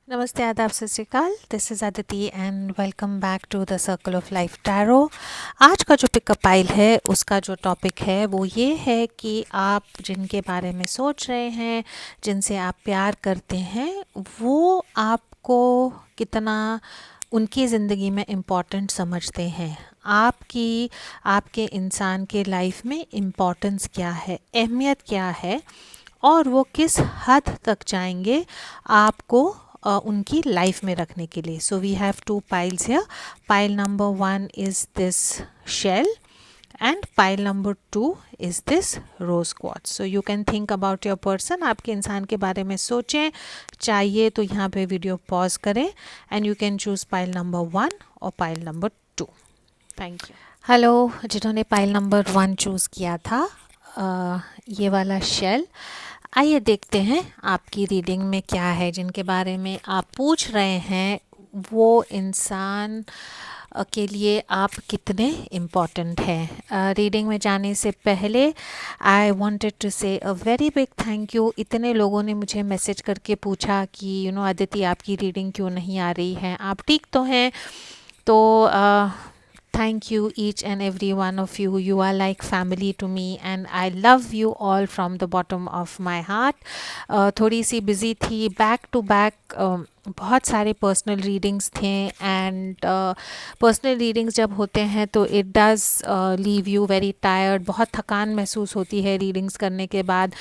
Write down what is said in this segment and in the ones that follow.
नमस्ते, आदाब, सत श्री अकाल। This is Aditi and welcome back to the circle of life tarot. आज का जो पिकअप पाइल है उसका जो टॉपिक है वो ये है कि आप जिनके बारे में सोच रहे हैं, जिनसे आप प्यार करते हैं, वो आपको कितना उनकी ज़िंदगी में इम्पॉर्टेंट समझते हैं। आपके इंसान के लाइफ में इम्पॉर्टेंस क्या है, अहमियत क्या है, और वो किस हद तक जाएंगे आपको उनकी लाइफ में रखने के लिए। So we have two piles here. Pile number 1 is this shell and pile number 2 is this rose quartz. So you can think about your person. आपके इंसान के बारे में सोचें. चाहिए तो यहाँ पे वीडियो पॉज करें and you can choose pile number 1 और pile number 2. Thank you. Hello, जिन्होंने पाइल नंबर 1 चूज़ किया था, ये वाला शेल. आइए देखते हैं आपकी रीडिंग में क्या है. जिनके बारे में आप पूछ रहे हैं वो इंसान के लिए आप कितने इम्पॉर्टेंट हैं. रीडिंग में जाने से पहले आई वांटेड टू से a very big thank you. इतने लोगों ने मुझे मैसेज करके पूछा कि अदिति, आपकी रीडिंग क्यों नहीं आ रही है, आप ठीक तो हैं? तो thank you each and every one of you. You are like family to me and I love you all from the bottom of my heart. थोड़ी सी बिज़ी थी, बैक टू बैक बहुत सारे पर्सनल रीडिंग्स थे. And personal readings जब होते हैं तो it does leave you very tired. बहुत थकान महसूस होती है रीडिंग्स करने के बाद,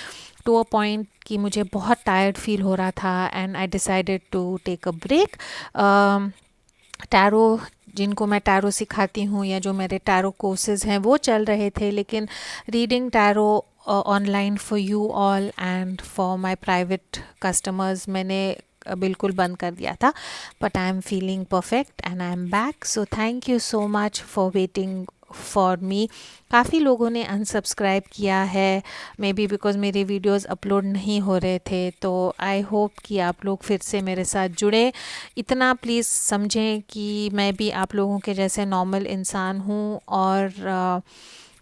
टू अ पॉइंट कि मुझे बहुत टायर्ड फील हो रहा था and I decided to take a break. Tarot, जिनको मैं टैरो सिखाती हूँ या जो मेरे टैरो कोर्सेज हैं वो चल रहे थे, लेकिन reading tarot online for you all and for my private customers मैंने बिल्कुल बंद कर दिया था. But I am feeling perfect and I am back. So thank you so much for waiting for me. काफ़ी लोगों ने अनसब्सक्राइब किया है, मे बी बिकॉज़ मेरे वीडियोस अपलोड नहीं हो रहे थे. तो आई होप कि आप लोग फिर से मेरे साथ जुड़े. इतना प्लीज़ समझें कि मैं भी आप लोगों के जैसे नॉर्मल इंसान हूँ और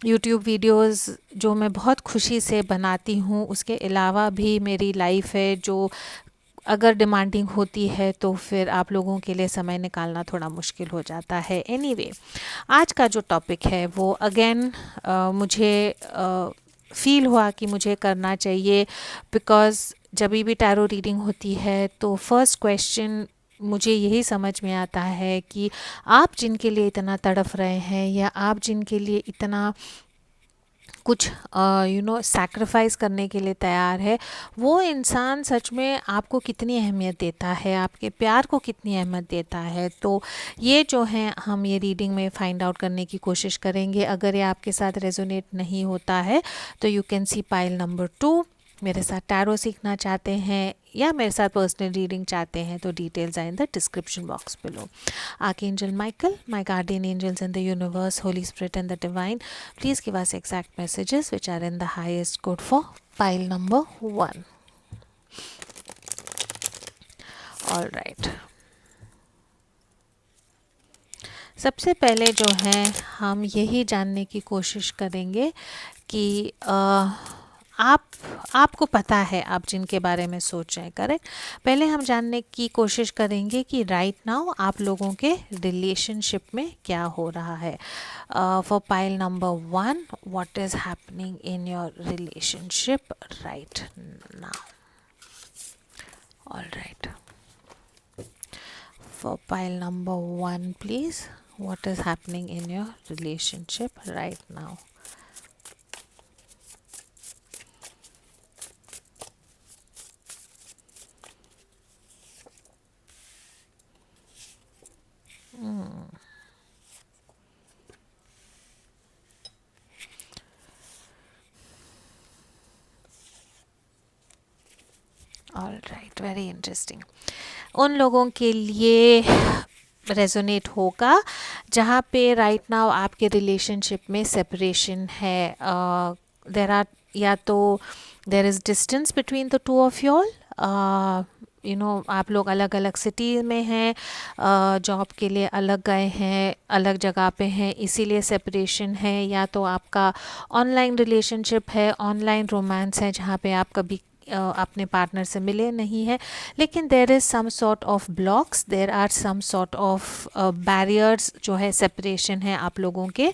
यूट्यूब वीडियोस जो मैं बहुत खुशी से बनाती हूँ, उसके अलावा भी मेरी लाइफ है जो अगर डिमांडिंग होती है तो फिर आप लोगों के लिए समय निकालना थोड़ा मुश्किल हो जाता है. एनीवे, आज का जो टॉपिक है वो अगेन मुझे फील हुआ कि मुझे करना चाहिए, बिकॉज़ जब भी टैरो रीडिंग होती है तो फर्स्ट क्वेश्चन मुझे यही समझ में आता है कि आप जिनके लिए इतना तड़फ रहे हैं या आप जिनके लिए इतना कुछ सैक्रिफाइस करने के लिए तैयार है, वो इंसान सच में आपको कितनी अहमियत देता है, आपके प्यार को कितनी अहमियत देता है. तो ये जो है हम ये रीडिंग में फाइंड आउट करने की कोशिश करेंगे. अगर ये आपके साथ रेजोनेट नहीं होता है तो you can C pile number 2. मेरे साथ टैरो सीखना चाहते हैं या मेरे साथ पर्सनल रीडिंग चाहते हैं तो details are in the description box below. Archangel Michael, my guardian angels in the universe, Holy Spirit and the divine, please give us exact messages which are in the highest good for pile number 1. All right. सबसे पहले जो है हम यही जानने की कोशिश करेंगे कि आपको पता है आप जिनके बारे में सोच रहे हैं, करेक्ट. पहले हम जानने की कोशिश करेंगे कि राइट नाउ आप लोगों के रिलेशनशिप में क्या हो रहा है. For pile number 1, what is happening in your relationship right now. All right. For pile number 1 please, what is happening in your relationship right now. All right, very interesting. उन लोगों के लिए रेजोनेट होगा जहाँ पे राइट नाउ आपके relationship में separation है. देर आर, या तो there is distance between the two of you all. आप लोग अलग अलग सिटी में हैं, जॉब के लिए अलग गए हैं, अलग जगह पे हैं, इसीलिए सेपरेशन है. या तो आपका ऑनलाइन रिलेशनशिप है, ऑनलाइन रोमांस है, जहाँ पे आप कभी अपने पार्टनर से मिले नहीं हैं, लेकिन there is some sort of blocks, there are some sort of barriers जो है, सेपरेशन है आप लोगों के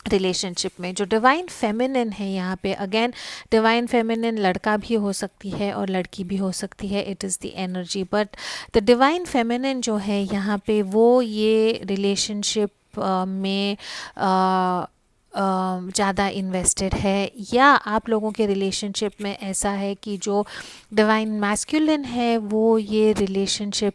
रिलेशनशिप में। जो डिवाइन फेमिनिन है यहाँ पे, अगेन डिवाइन फेमिनिन लड़का भी हो सकती है और लड़की भी हो सकती है, it is the energy, but the divine feminine जो है यहाँ पे वो ये रिलेशनशिप में ज़्यादा इन्वेस्टेड है, या आप लोगों के रिलेशनशिप में ऐसा है कि जो डिवाइन मैस्कुलिन है वो ये रिलेशनशिप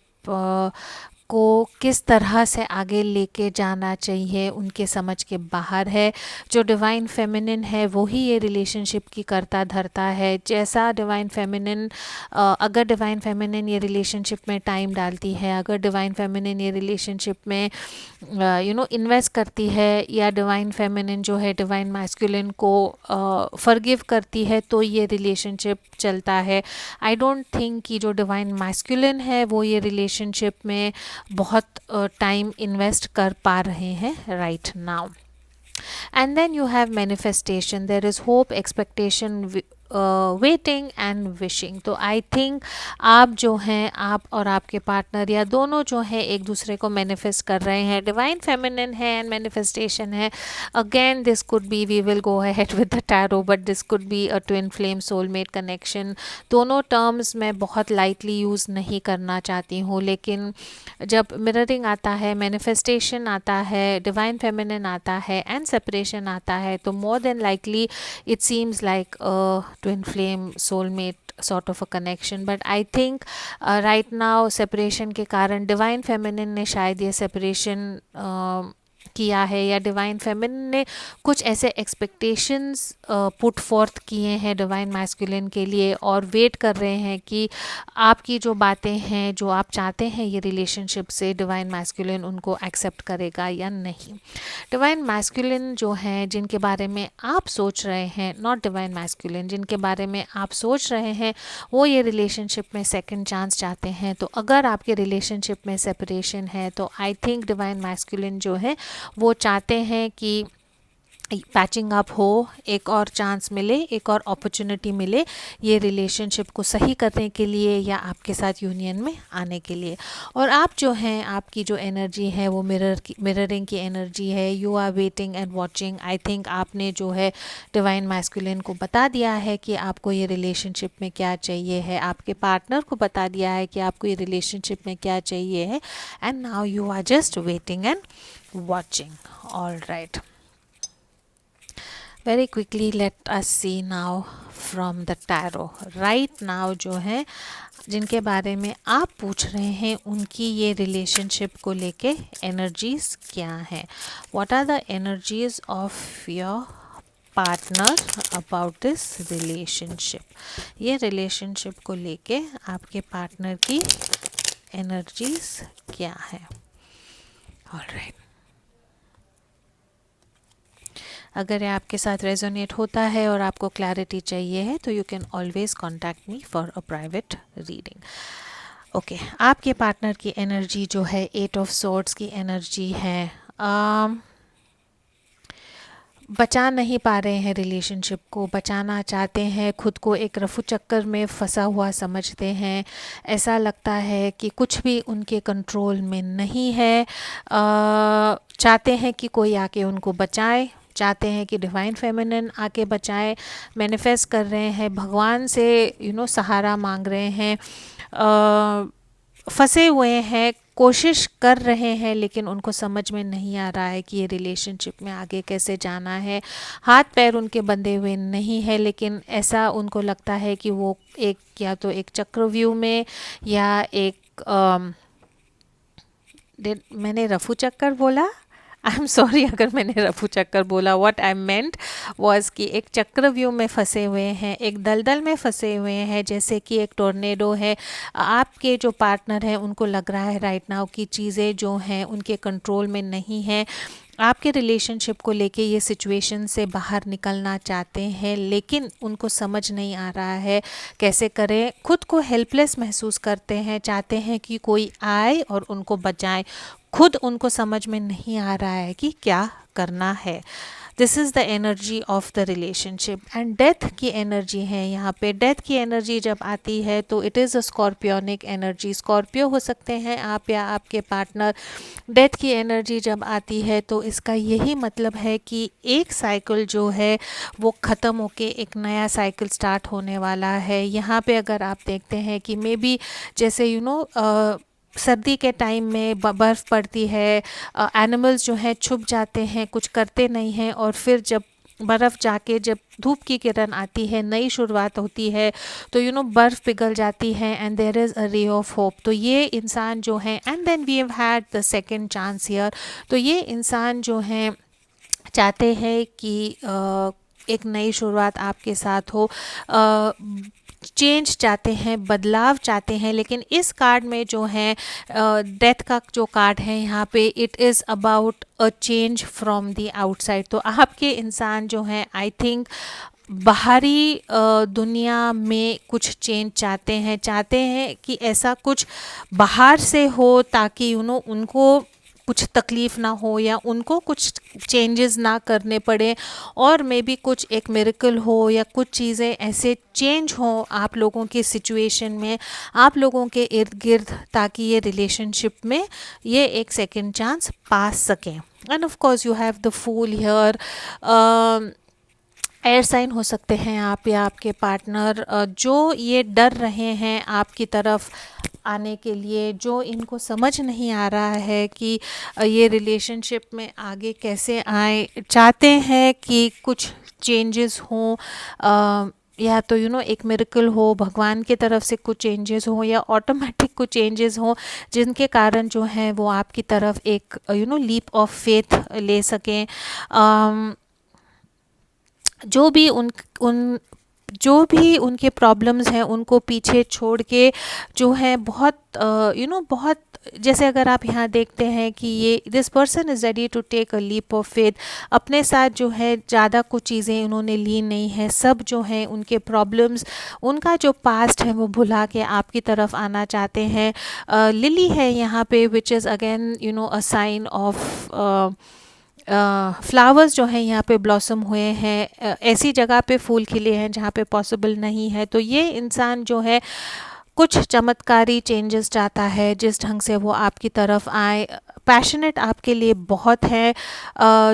को किस तरह से आगे लेके जाना चाहिए उनके समझ के बाहर है। जो डिवाइन फेमिनिन है वही ये रिलेशनशिप की करता धरता है। जैसा डिवाइन फेमिनिन, अगर डिवाइन फेमिनिन ये रिलेशनशिप में टाइम डालती है, अगर डिवाइन फेमिनिन ये रिलेशनशिप में इन्वेस्ट करती है, या डिवाइन फेमिनिन जो है डिवाइन मैस्कुलिन को फॉरगिव करती है, तो ये रिलेशनशिप चलता है। आई डोंट थिंक कि जो डिवाइन मैस्कुलिन है वो ये रिलेशनशिप में बहुत टाइम इन्वेस्ट कर पा रहे हैं right now. And then you have manifestation, there is hope, expectation, waiting and wishing. तो आई थिंक आप जो हैं, आप और आपके पार्टनर या दोनों जो हैं एक दूसरे को मैनिफेस्ट कर रहे हैं। डिवाइन फेमिनिन है एंड मैनिफेस्टेशन है। Again this could be, we will go ahead with the tarot, but this could be a twin flame soulmate connection. दोनों टर्म्स मैं बहुत लाइटली यूज़ नहीं करना चाहती हूँ, लेकिन जब मिररिंग आता है, मैनिफेस्टेशन आता है, डिवाइन फेमिनिन आता है एंड सेपरेशन आता है, तो more than likely it seems like twin flame soulmate sort of a connection, but I think right now separation के कारण divine feminine ने शायद ये separation किया है, या डिवाइन फेमिनिन ने कुछ ऐसे एक्सपेक्टेशंस पुट फोर्थ किए हैं डिवाइन मैस्कुलिन के लिए, और वेट कर रहे हैं कि आपकी जो बातें हैं, जो आप चाहते हैं ये रिलेशनशिप से, डिवाइन मैस्कुलिन उनको एक्सेप्ट करेगा या नहीं। डिवाइन मैस्कुलिन जो हैं, जिनके बारे में आप सोच रहे हैं, नॉट डिवाइन मैस्कुलिन, जिनके बारे में आप सोच रहे हैं, वो ये रिलेशनशिप में सेकंड चांस चाहते हैं। तो अगर आपके रिलेशनशिप में सेपरेशन है, तो आई थिंक डिवाइन मैस्कुलिन जो है वो चाहते हैं कि पैचिंग अप हो, एक और चांस मिले, एक और अपॉर्चुनिटी मिले ये रिलेशनशिप को सही करने के लिए या आपके साथ यूनियन में आने के लिए। और आप जो हैं, आपकी जो एनर्जी है वो मिररिंग की एनर्जी है। You are waiting and watching. I think आपने जो है डिवाइन मैस्कुलिन को बता दिया है कि आपको ये रिलेशनशिप में क्या चाहिए है, आपके पार्टनर को बता दिया है कि आपको ये रिलेशनशिप में क्या चाहिए है, and now you are just waiting and watching. All right, very quickly let us see now from the tarot. Right now जो है, जिनके बारे में आप पूछ रहे हैं, उनकी ये रिलेशनशिप को लेके एनर्जीज क्या हैं? What are the energies of your partner about this relationship? ये रिलेशनशिप को लेके आपके पार्टनर की एनर्जीज क्या है? ऑलराइट, अगर ये आपके साथ रेजोनेट होता है और आपको क्लैरिटी चाहिए है, तो you can always contact me for a private reading. Okay, आपके पार्टनर की एनर्जी जो है 8 ऑफ सोर्ड्स की एनर्जी है। बचा नहीं पा रहे हैं रिलेशनशिप को, बचाना चाहते हैं, खुद को एक रफू चक्कर में फंसा हुआ समझते हैं। ऐसा लगता है कि कुछ भी उनके कंट्रोल में नहीं है। चाहते हैं कि कोई आके उनको बचाए, चाहते हैं कि डिवाइन फेमिनिन आके बचाए, मैनिफेस्ट कर रहे हैं, भगवान से सहारा मांग रहे हैं, फंसे हुए हैं, कोशिश कर रहे हैं, लेकिन उनको समझ में नहीं आ रहा है कि ये रिलेशनशिप में आगे कैसे जाना है। हाथ पैर उनके बंधे हुए नहीं है, लेकिन ऐसा उनको लगता है कि वो एक या तो एक चक्रव्यूह में या एक मैंने रफू चक्कर बोला, आई एम सॉरी अगर मैंने रफू चक्कर बोला। व्हाट आई मेंट वाज कि एक चक्रव्यूह में फंसे हुए हैं, एक दलदल में फंसे हुए हैं, जैसे कि एक टोर्नेडो है। आपके जो पार्टनर हैं उनको लग रहा है राइट नाउ कि चीज़ें जो हैं उनके कंट्रोल में नहीं हैं। आपके रिलेशनशिप को लेके ये सिचुएशन से बाहर निकलना चाहते हैं, लेकिन उनको समझ नहीं आ रहा है कैसे करें। खुद को हेल्पलेस महसूस करते हैं, चाहते हैं कि कोई आए और उनको बचाए, खुद उनको समझ में नहीं आ रहा है कि क्या करना है। This is the energy of the relationship. And death की एनर्जी है यहाँ पे। डेथ की एनर्जी जब आती है तो it is a scorpionic energy. Scorpio हो सकते हैं आप या आपके पार्टनर। डेथ की एनर्जी जब आती है तो इसका यही मतलब है कि एक साइकिल जो है वो ख़त्म होके एक नया साइकिल स्टार्ट होने वाला है। यहाँ पे अगर आप देखते हैं कि मे बी जैसे सर्दी के टाइम में बर्फ़ पड़ती है, एनिमल्स जो हैं छुप जाते हैं, कुछ करते नहीं हैं, और फिर जब बर्फ़ जाके जब धूप की किरण आती है, नई शुरुआत होती है, तो बर्फ़ पिघल जाती है and there is a ray of hope. तो ये इंसान जो है, and then we have had the second chance here. तो ये इंसान जो है चाहते हैं कि एक नई शुरुआत आपके साथ हो, चेंज चाहते हैं, बदलाव चाहते हैं। लेकिन इस कार्ड में जो है डेथ का जो कार्ड है यहाँ पे, it is about a change from the outside. तो आपके इंसान जो हैं आई थिंक बाहरी दुनिया में कुछ चेंज चाहते हैं कि ऐसा कुछ बाहर से हो, ताकि उनको कुछ तकलीफ़ ना हो या उनको कुछ चेंजेस ना करने पड़े, और मे बी कुछ एक मिरेकल हो या कुछ चीज़ें ऐसे चेंज हों आप लोगों की सिचुएशन में, आप लोगों के इर्द गिर्द, ताकि ये रिलेशनशिप में ये एक सेकंड चांस पा सकें। And of course you have the fool here. Air sign हो सकते हैं आप या आपके पार्टनर, जो ये डर रहे हैं आपकी तरफ आने के लिए, जो इनको समझ नहीं आ रहा है कि ये रिलेशनशिप में आगे कैसे आए, चाहते हैं कि कुछ चेंजेस हों, या तो एक मिरेकल हो, भगवान की तरफ से कुछ चेंजेस हो, या ऑटोमेटिक कुछ चेंजेस हो, जिनके कारण जो है वो आपकी तरफ एक लीप ऑफ फेथ ले सकें। जो भी जो भी उनके प्रॉब्लम्स हैं उनको पीछे छोड़ के, जो है बहुत बहुत, जैसे अगर आप यहाँ देखते हैं कि ये this person is ready to take a leap of faith. अपने साथ जो है ज़्यादा कुछ चीज़ें उन्होंने ली नहीं है, सब जो है उनके प्रॉब्लम्स, उनका जो पास्ट है वो भुला के आपकी तरफ आना चाहते हैं। लिली है यहाँ पे, which is again a sign of flowers जो हैं यहाँ पे ब्लॉसम हुए हैं, ऐसी जगह पे फूल खिले हैं जहाँ पे पॉसिबल नहीं है। तो ये इंसान जो है कुछ चमत्कारी चेंजेस चाहता है, जिस ढंग से वो आपकी तरफ आए। पैशनेट आपके लिए बहुत है।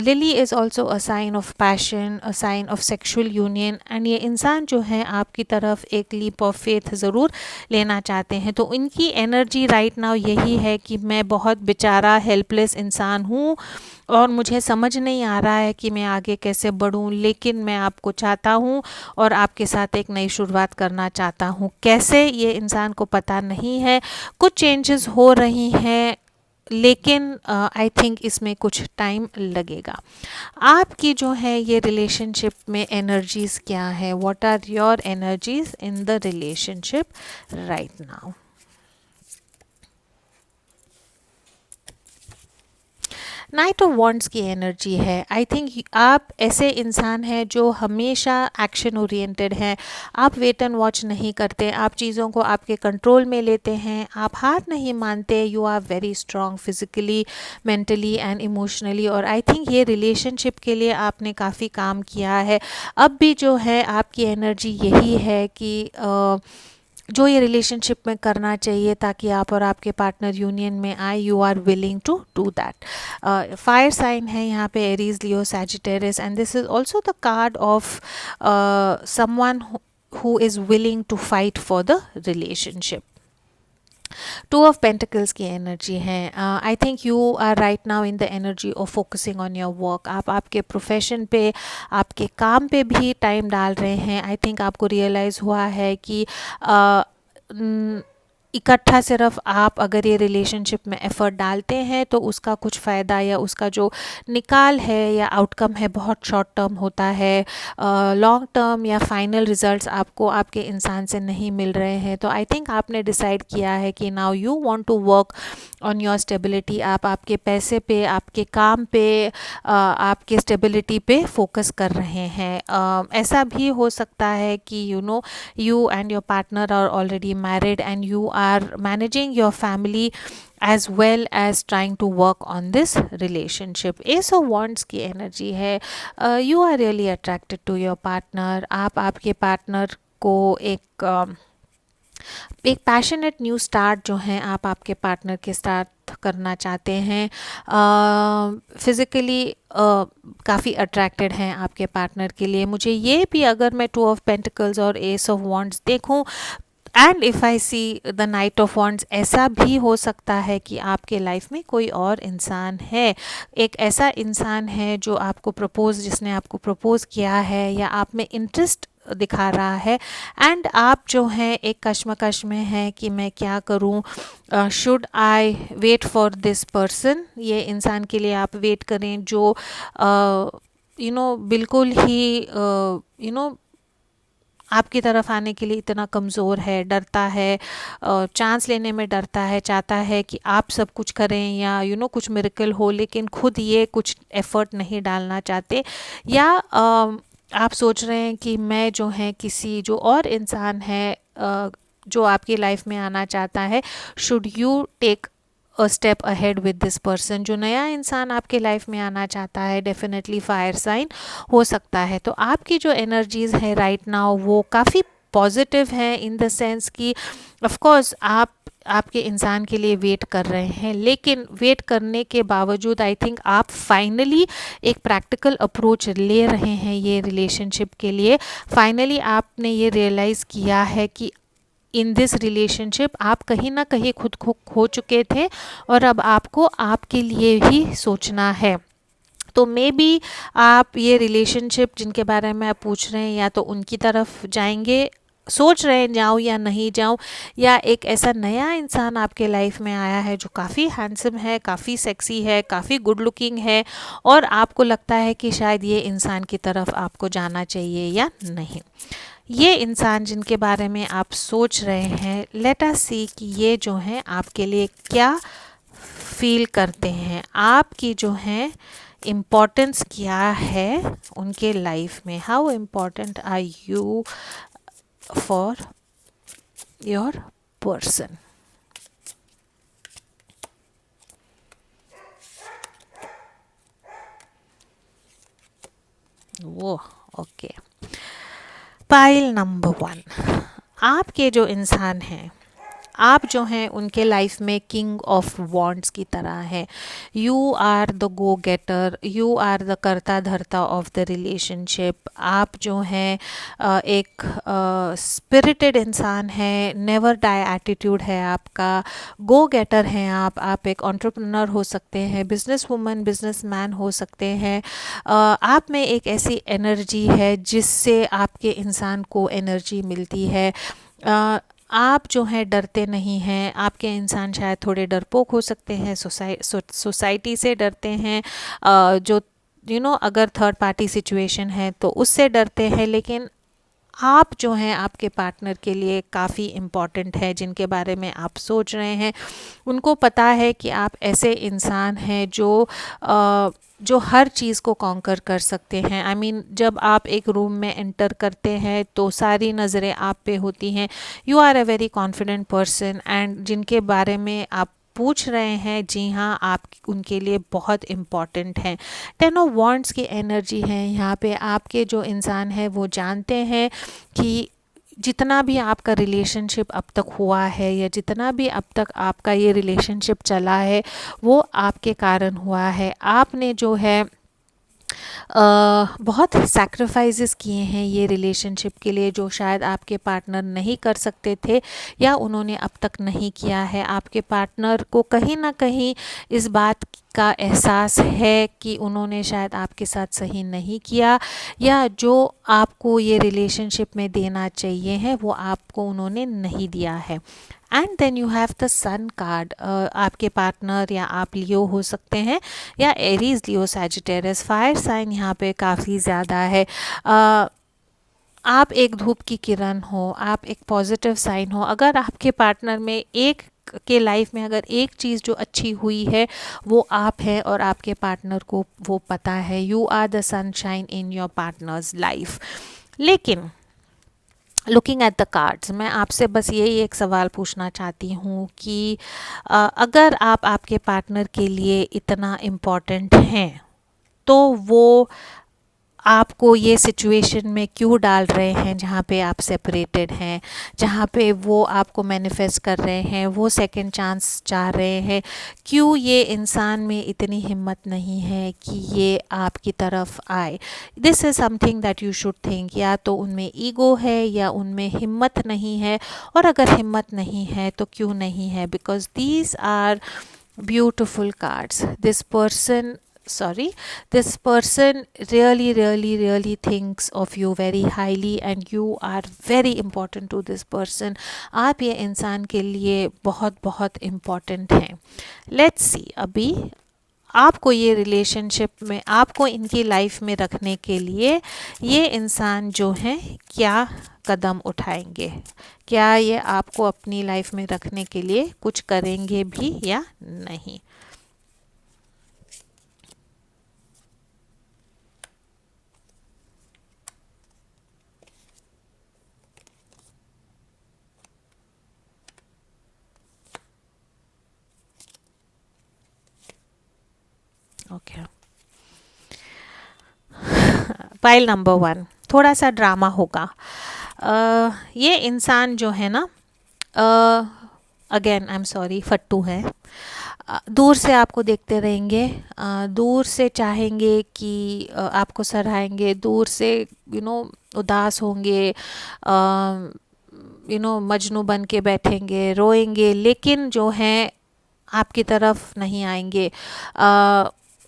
Lily is also a sign of passion, a sign of sexual union, and ये इंसान जो है आपकी तरफ एक लीप ऑफ फेथ ज़रूर लेना चाहते हैं। तो इनकी एनर्जी राइट नाउ यही है कि मैं बहुत बेचारा हेल्पलेस इंसान हूँ और मुझे समझ नहीं आ रहा है कि मैं आगे कैसे बढ़ूँ, लेकिन मैं आपको चाहता हूँ और आपके साथ एक नई शुरुआत करना चाहता हूँ। कैसे, ये इंसान को पता नहीं है। कुछ चेंजेस हो रही हैं, लेकिन आई थिंक इसमें कुछ टाइम लगेगा। आपकी जो है ये रिलेशनशिप में एनर्जीज़ क्या है? What are your energies in the relationship right now? Knight of wands की एनर्जी है। आई थिंक आप ऐसे इंसान हैं जो हमेशा एक्शन ओरिएंटेड हैं। आप वेट एंड वॉच नहीं करते, आप चीज़ों को आपके कंट्रोल में लेते हैं, आप हार नहीं मानते। You are very strong physically, mentally and emotionally. और आई थिंक ये रिलेशनशिप के लिए आपने काफ़ी काम किया है। अब भी जो है आपकी एनर्जी यही है कि जो ये रिलेशनशिप में करना चाहिए ताकि आप और आपके पार्टनर यूनियन में आए, you are willing to do that. Fire sign है यहाँ पे, Aries, Leo, Sagittarius, and this is also the card of someone who is willing to fight for the relationship. Two of pentacles की energy है। I think you are right now in the energy of focusing on your work. आप आपके profession पे, आपके काम पे भी time डाल रहे हैं। आई थिंक आपको रियलाइज़ हुआ है कि इकट्ठा सिर्फ आप अगर ये रिलेशनशिप में एफ़र्ट डालते हैं तो उसका कुछ फ़ायदा या उसका जो निकाल है या आउटकम है बहुत शॉर्ट टर्म होता है। लॉन्ग टर्म या फाइनल रिजल्ट्स आपको आपके इंसान से नहीं मिल रहे हैं। तो आई थिंक आपने डिसाइड किया है कि now you want to work on your stability. आप आपके पैसे पे, आपके काम पे, आपके स्टेबिलिटी पे फोकस कर रहे हैं। ऐसा भी हो सकता है कि you and your partner are already married and you are managing your family as well as trying to work on this relationship. Ace of Wands की एनर्जी है, you are really attracted to your partner. आप आपके partner को एक passionate new start जो है आप आपके पार्टनर के साथ करना चाहते हैं. फिज़िकली काफ़ी अट्रैक्टेड हैं आपके पार्टनर के लिए. मुझे ये भी, अगर मैं टू ऑफ पेंटिकल्स और एस ऑफ वॉन्ड्स देखूं and if I see the night of wands, ऐसा भी हो सकता है कि आपके लाइफ में कोई और इंसान है, एक ऐसा इंसान है जो आपको जिसने आपको प्रपोज किया है या आप में इंटरेस्ट दिखा रहा है एंड आप जो है एक कश्मकश में है कि मैं क्या करूं, should I wait for this person. ये इंसान के लिए आप वेट करें जो बिल्कुल ही आपकी तरफ आने के लिए इतना कमज़ोर है, डरता है, चांस लेने में डरता है, चाहता है कि आप सब कुछ करें या कुछ मिरेकल हो, लेकिन खुद ये कुछ एफ़र्ट नहीं डालना चाहते. या आप सोच रहे हैं कि मैं जो है किसी जो और इंसान है जो आपकी लाइफ में आना चाहता है, should you take a step ahead with this person. जो नया इंसान आपके लाइफ में आना चाहता है डेफिनेटली फायर साइन हो सकता है. तो आपकी जो एनर्जीज़ है राइट नाउ वो काफ़ी पॉजिटिव है इन द सेंस कि ऑफ कोर्स आप आपके इंसान के लिए वेट कर रहे हैं, लेकिन वेट करने के बावजूद आई थिंक आप फाइनली एक प्रैक्टिकल अप्रोच ले रहे हैं ये रिलेशनशिप के लिए. फाइनली आपने ये रियलाइज़ किया है कि इन दिस रिलेशनशिप आप कहीं ना कहीं खुद को खो चुके थे और अब आपको आपके लिए ही सोचना है. तो मे बी आप ये रिलेशनशिप जिनके बारे में आप पूछ रहे हैं या तो उनकी तरफ जाएंगे, सोच रहे हैं जाऊँ या नहीं जाऊँ, या एक ऐसा नया इंसान आपके लाइफ में आया है जो काफ़ी हैंडसम है, काफ़ी सेक्सी है, काफ़ी गुड लुकिंग है और आपको लगता है कि शायद ये इंसान की तरफ आपको जाना चाहिए या नहीं. ये इंसान जिनके बारे में आप सोच रहे हैं, लेट अस सी कि ये जो हैं आपके लिए क्या फील करते हैं, आपकी जो है इम्पोर्टेंस क्या है उनके लाइफ में. How important are you for your person. वो ओके. पाइल नंबर 1, आपके जो इंसान हैं, आप जो हैं उनके लाइफ में किंग ऑफ वॉन्ड्स की तरह है. You are the go getter, you are the करता धरता ऑफ द रिलेशनशिप. आप जो हैं एक स्पिरिटेड इंसान है, नेवर डाई एटीट्यूड है आपका, गो गेटर हैं आप एक एंटरप्रेन्योर हो सकते हैं, बिजनेस वुमन बिजनेस मैन हो सकते हैं. आप में एक ऐसी एनर्जी है जिससे आपके इंसान को एनर्जी मिलती है. आप जो हैं डरते नहीं हैं. आपके इंसान शायद थोड़े डरपोक हो सकते हैं, सोसाइटी से डरते हैं, जो अगर थर्ड पार्टी सिचुएशन है तो उससे डरते हैं, लेकिन आप जो हैं आपके पार्टनर के लिए काफ़ी इम्पॉर्टेंट है. जिनके बारे में आप सोच रहे हैं उनको पता है कि आप ऐसे इंसान हैं जो हर चीज़ को कॉन्कर कर सकते हैं. आई मीन जब आप एक रूम में एंटर करते हैं तो सारी नज़रें आप पे होती हैं. You are a very confident person and जिनके बारे में आप पूछ रहे हैं, जी हाँ, आप उनके लिए बहुत इम्पॉर्टेंट हैं. 10 ऑफ वॉन्ड्स की एनर्जी है यहाँ पे. आपके जो इंसान है वो जानते हैं कि जितना भी आपका रिलेशनशिप अब तक हुआ है या जितना भी अब तक आपका ये रिलेशनशिप चला है वो आपके कारण हुआ है. आपने जो है बहुत सैक्रिफाइसेस किए हैं ये रिलेशनशिप के लिए, जो शायद आपके पार्टनर नहीं कर सकते थे या उन्होंने अब तक नहीं किया है. आपके पार्टनर को कहीं ना कहीं इस बात का एहसास है कि उन्होंने शायद आपके साथ सही नहीं किया या जो आपको ये रिलेशनशिप में देना चाहिए है वो आपको उन्होंने नहीं दिया है. And then you have the sun card. आपके पार्टनर या आप लियो हो सकते हैं या Aries, Leo, Sagittarius. Fire sign यहाँ पे काफ़ी ज़्यादा है. आप एक धूप की किरण हो, आप एक पॉजिटिव साइन हो. अगर आपके पार्टनर में एक के लाइफ में अगर एक चीज़ जो अच्छी हुई है वो आप है और आपके पार्टनर को वो पता है. You are the sunshine in your partner's life. लेकिन लुकिंग एट द कार्ड्स, मैं आपसे बस यही एक सवाल पूछना चाहती हूँ कि अगर आप आपके पार्टनर के लिए इतना इम्पोर्टेंट हैं तो वो आपको ये सिचुएशन में क्यों डाल रहे हैं जहाँ पे आप सेपरेटेड हैं, जहाँ पे वो आपको मैनिफेस्ट कर रहे हैं, वो सेकंड चांस चाह रहे हैं, क्यों ये इंसान में इतनी हिम्मत नहीं है कि ये आपकी तरफ आए? This is something that you should think. या तो उनमें ईगो है या उनमें हिम्मत नहीं है, और अगर हिम्मत नहीं है तो क्यों नहीं है? Because these are beautiful cards. This person really thinks of you very highly and you are very important to this person. आप ये इंसान के लिए बहुत बहुत important हैं. Let's see, अभी आपको ये रिलेशनशिप में, आपको इनकी लाइफ में रखने के लिए ये इंसान जो हैं क्या कदम उठाएंगे, क्या ये आपको अपनी लाइफ में रखने के लिए कुछ करेंगे भी या नहीं? ओके, पाइल नंबर 1, थोड़ा सा ड्रामा होगा। ये इंसान जो है ना, अगेन आई एम सॉरी, फट्टू है। दूर से आपको देखते रहेंगे, दूर से चाहेंगे कि आपको सराहेंगे, दूर से उदास होंगे, मजनू बन के बैठेंगे, रोएंगे, लेकिन जो है आपकी तरफ नहीं आएंगे।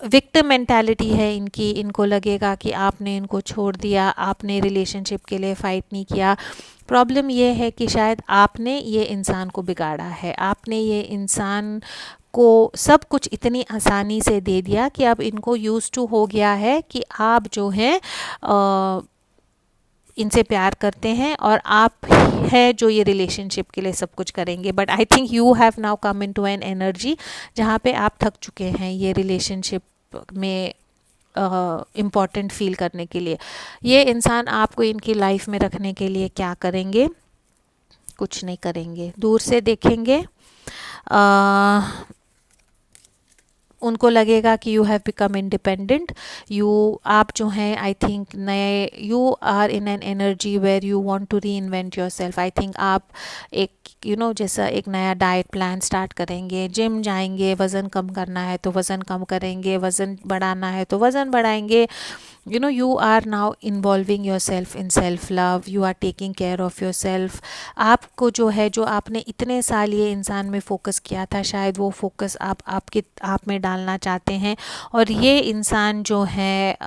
विक्टिम मेंटालिटी है इनकी, इनको लगेगा कि आपने इनको छोड़ दिया, आपने रिलेशनशिप के लिए फ़ाइट नहीं किया। प्रॉब्लम ये है कि शायद आपने ये इंसान को बिगाड़ा है, आपने ये इंसान को सब कुछ इतनी आसानी से दे दिया कि अब इनको यूज़ टू हो गया है कि आप जो है इनसे प्यार करते हैं और आप है जो ये रिलेशनशिप के लिए सब कुछ करेंगे। But I think you have now come into an energy जहाँ पे आप थक चुके हैं ये रिलेशनशिप में इम्पॉर्टेंट फील करने के लिए। ये इंसान आपको इनकी लाइफ में रखने के लिए क्या करेंगे? कुछ नहीं करेंगे, दूर से देखेंगे, उनको लगेगा कि यू हैव बिकम इंडिपेंडेंट। आप जो हैं, आई थिंक नए, you are in an energy where you want to reinvent yourself. I think आप एक जैसा एक नया डाइट प्लान स्टार्ट करेंगे, जिम जाएंगे, वज़न कम करना है तो वज़न कम करेंगे, वज़न बढ़ाना है तो वज़न बढ़ाएंगे। you are now involving yourself in self love, you are taking care of yourself। आपको जो है, जो आपने इतने साल ये इंसान में फ़ोकस किया था, शायद वो फोकस आप में डालना चाहते हैं। और ये इंसान जो है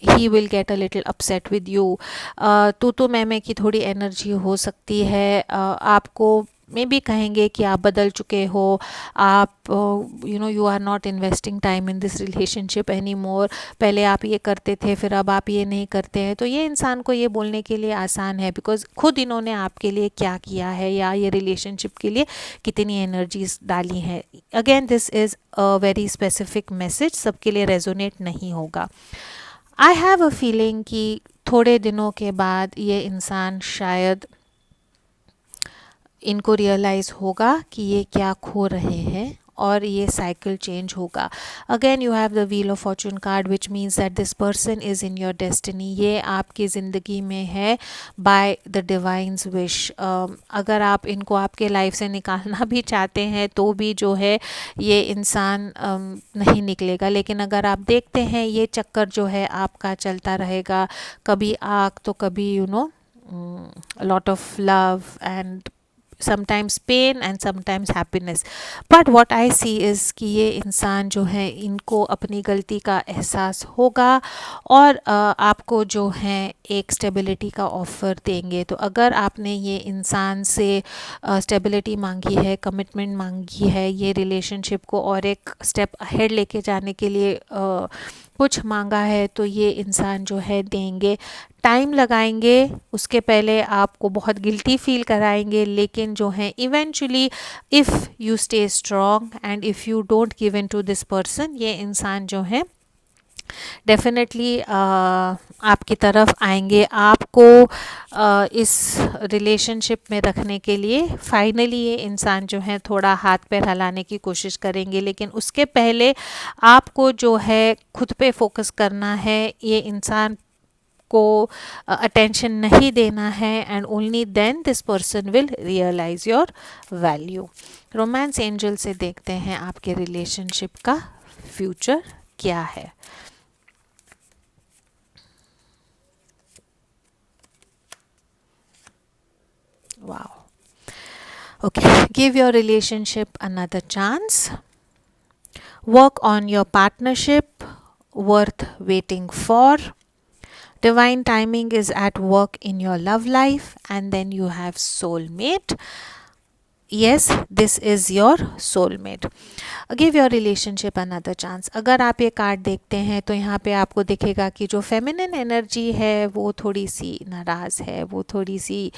he will get a little upset with you. तो मैं की थोड़ी एनर्जी हो सकती है। आपको मे भी कहेंगे कि आप बदल चुके हो, आप you are not investing time in this relationship anymore. पहले आप ये करते थे, फिर अब आप ये नहीं करते हैं। तो ये इंसान को ये बोलने के लिए आसान है, बिकॉज खुद इन्होंने आपके लिए क्या किया है या ये रिलेशनशिप के लिए कितनी एनर्जीज डाली हैं। Again this is a very specific message, सबके लिए रेजोनेट नहीं होगा। आई हैव अ फीलिंग कि थोड़े दिनों के बाद ये इंसान शायद इनको रियलाइज़ होगा कि ये क्या खो रहे हैं और ये साइकिल चेंज होगा। Again you have the wheel of Fortune card which means that this person is in your destiny. ये आपकी ज़िंदगी में है बाय द डिवाइन्स विश। अगर आप इनको आपके लाइफ से निकालना भी चाहते हैं तो भी जो है ये इंसान नहीं निकलेगा। लेकिन अगर आप देखते हैं ये चक्कर जो है आपका चलता रहेगा, कभी आग तो कभी lot of love and sometimes pain and sometimes happiness। but what I see is कि ये इंसान जो है इनको अपनी गलती का एहसास होगा और आपको जो है एक स्टेबिलिटी का ऑफ़र देंगे। तो अगर आपने ये इंसान से स्टेबिलिटी मांगी है, कमिटमेंट मांगी है, ये रिलेशनशिप को और एक स्टेप अहेड लेके जाने के लिए कुछ मांगा है, तो ये इंसान जो है देंगे। टाइम लगाएंगे, उसके पहले आपको बहुत गिल्टी फील कराएंगे, लेकिन जो है eventually if you stay strong and if you don't give in to this person, ये इंसान जो है डेफिनेटली आपकी तरफ आएंगे, आपको इस रिलेशनशिप में रखने के लिए। फाइनली ये इंसान जो है थोड़ा हाथ पैर हिलाने की कोशिश करेंगे, लेकिन उसके पहले आपको जो है खुद पे फोकस करना है। ये इंसान को अटेंशन नहीं देना है, and only then this person will realise your value. Romance angel से देखते हैं आपके रिलेशनशिप का फ्यूचर क्या है। Wow. Okay, give your relationship another chance. Work on your partnership, worth waiting for. Divine timing is at work in your love life, and then you have soulmate. Yes, this is your soulmate. Give your relationship another chance. अगर आप ये card देखते हैं तो यहाँ पे आपको दिखेगा कि जो फेमिनिन एनर्जी है वो थोड़ी सी नाराज़ है, वो थोड़ी सी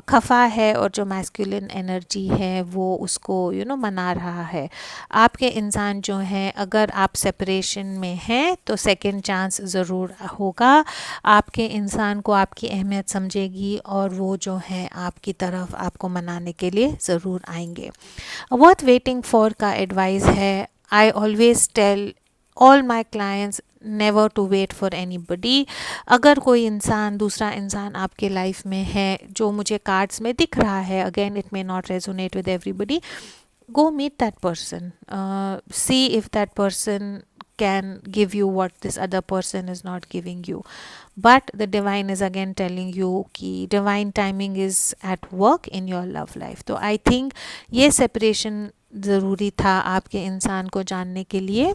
खफा है, और जो मैस्कुलिन एनर्जी है वो उसको मना रहा है। आपके इंसान जो हैं, अगर आप सेपरेशन में हैं तो सेकंड चांस ज़रूर होगा। आपके इंसान को आपकी अहमियत समझेगी और वो जो है आपकी तरफ आपको मनाने के लिए ज़रूर आएंगे। वर्थ वेटिंग फॉर का एडवाइस है, I always tell all my clients never to wait for anybody. अगर कोई इंसान, दूसरा इंसान आपके लाइफ में है जो मुझे कार्ड्स में दिख रहा है, again it may not resonate with everybody, go meet that person, see if that person can give you what this other person is not giving you. But the divine is again telling you कि divine timing is at work in your love life. तो I think ये separation ज़रूरी था आपके इंसान को जानने के लिए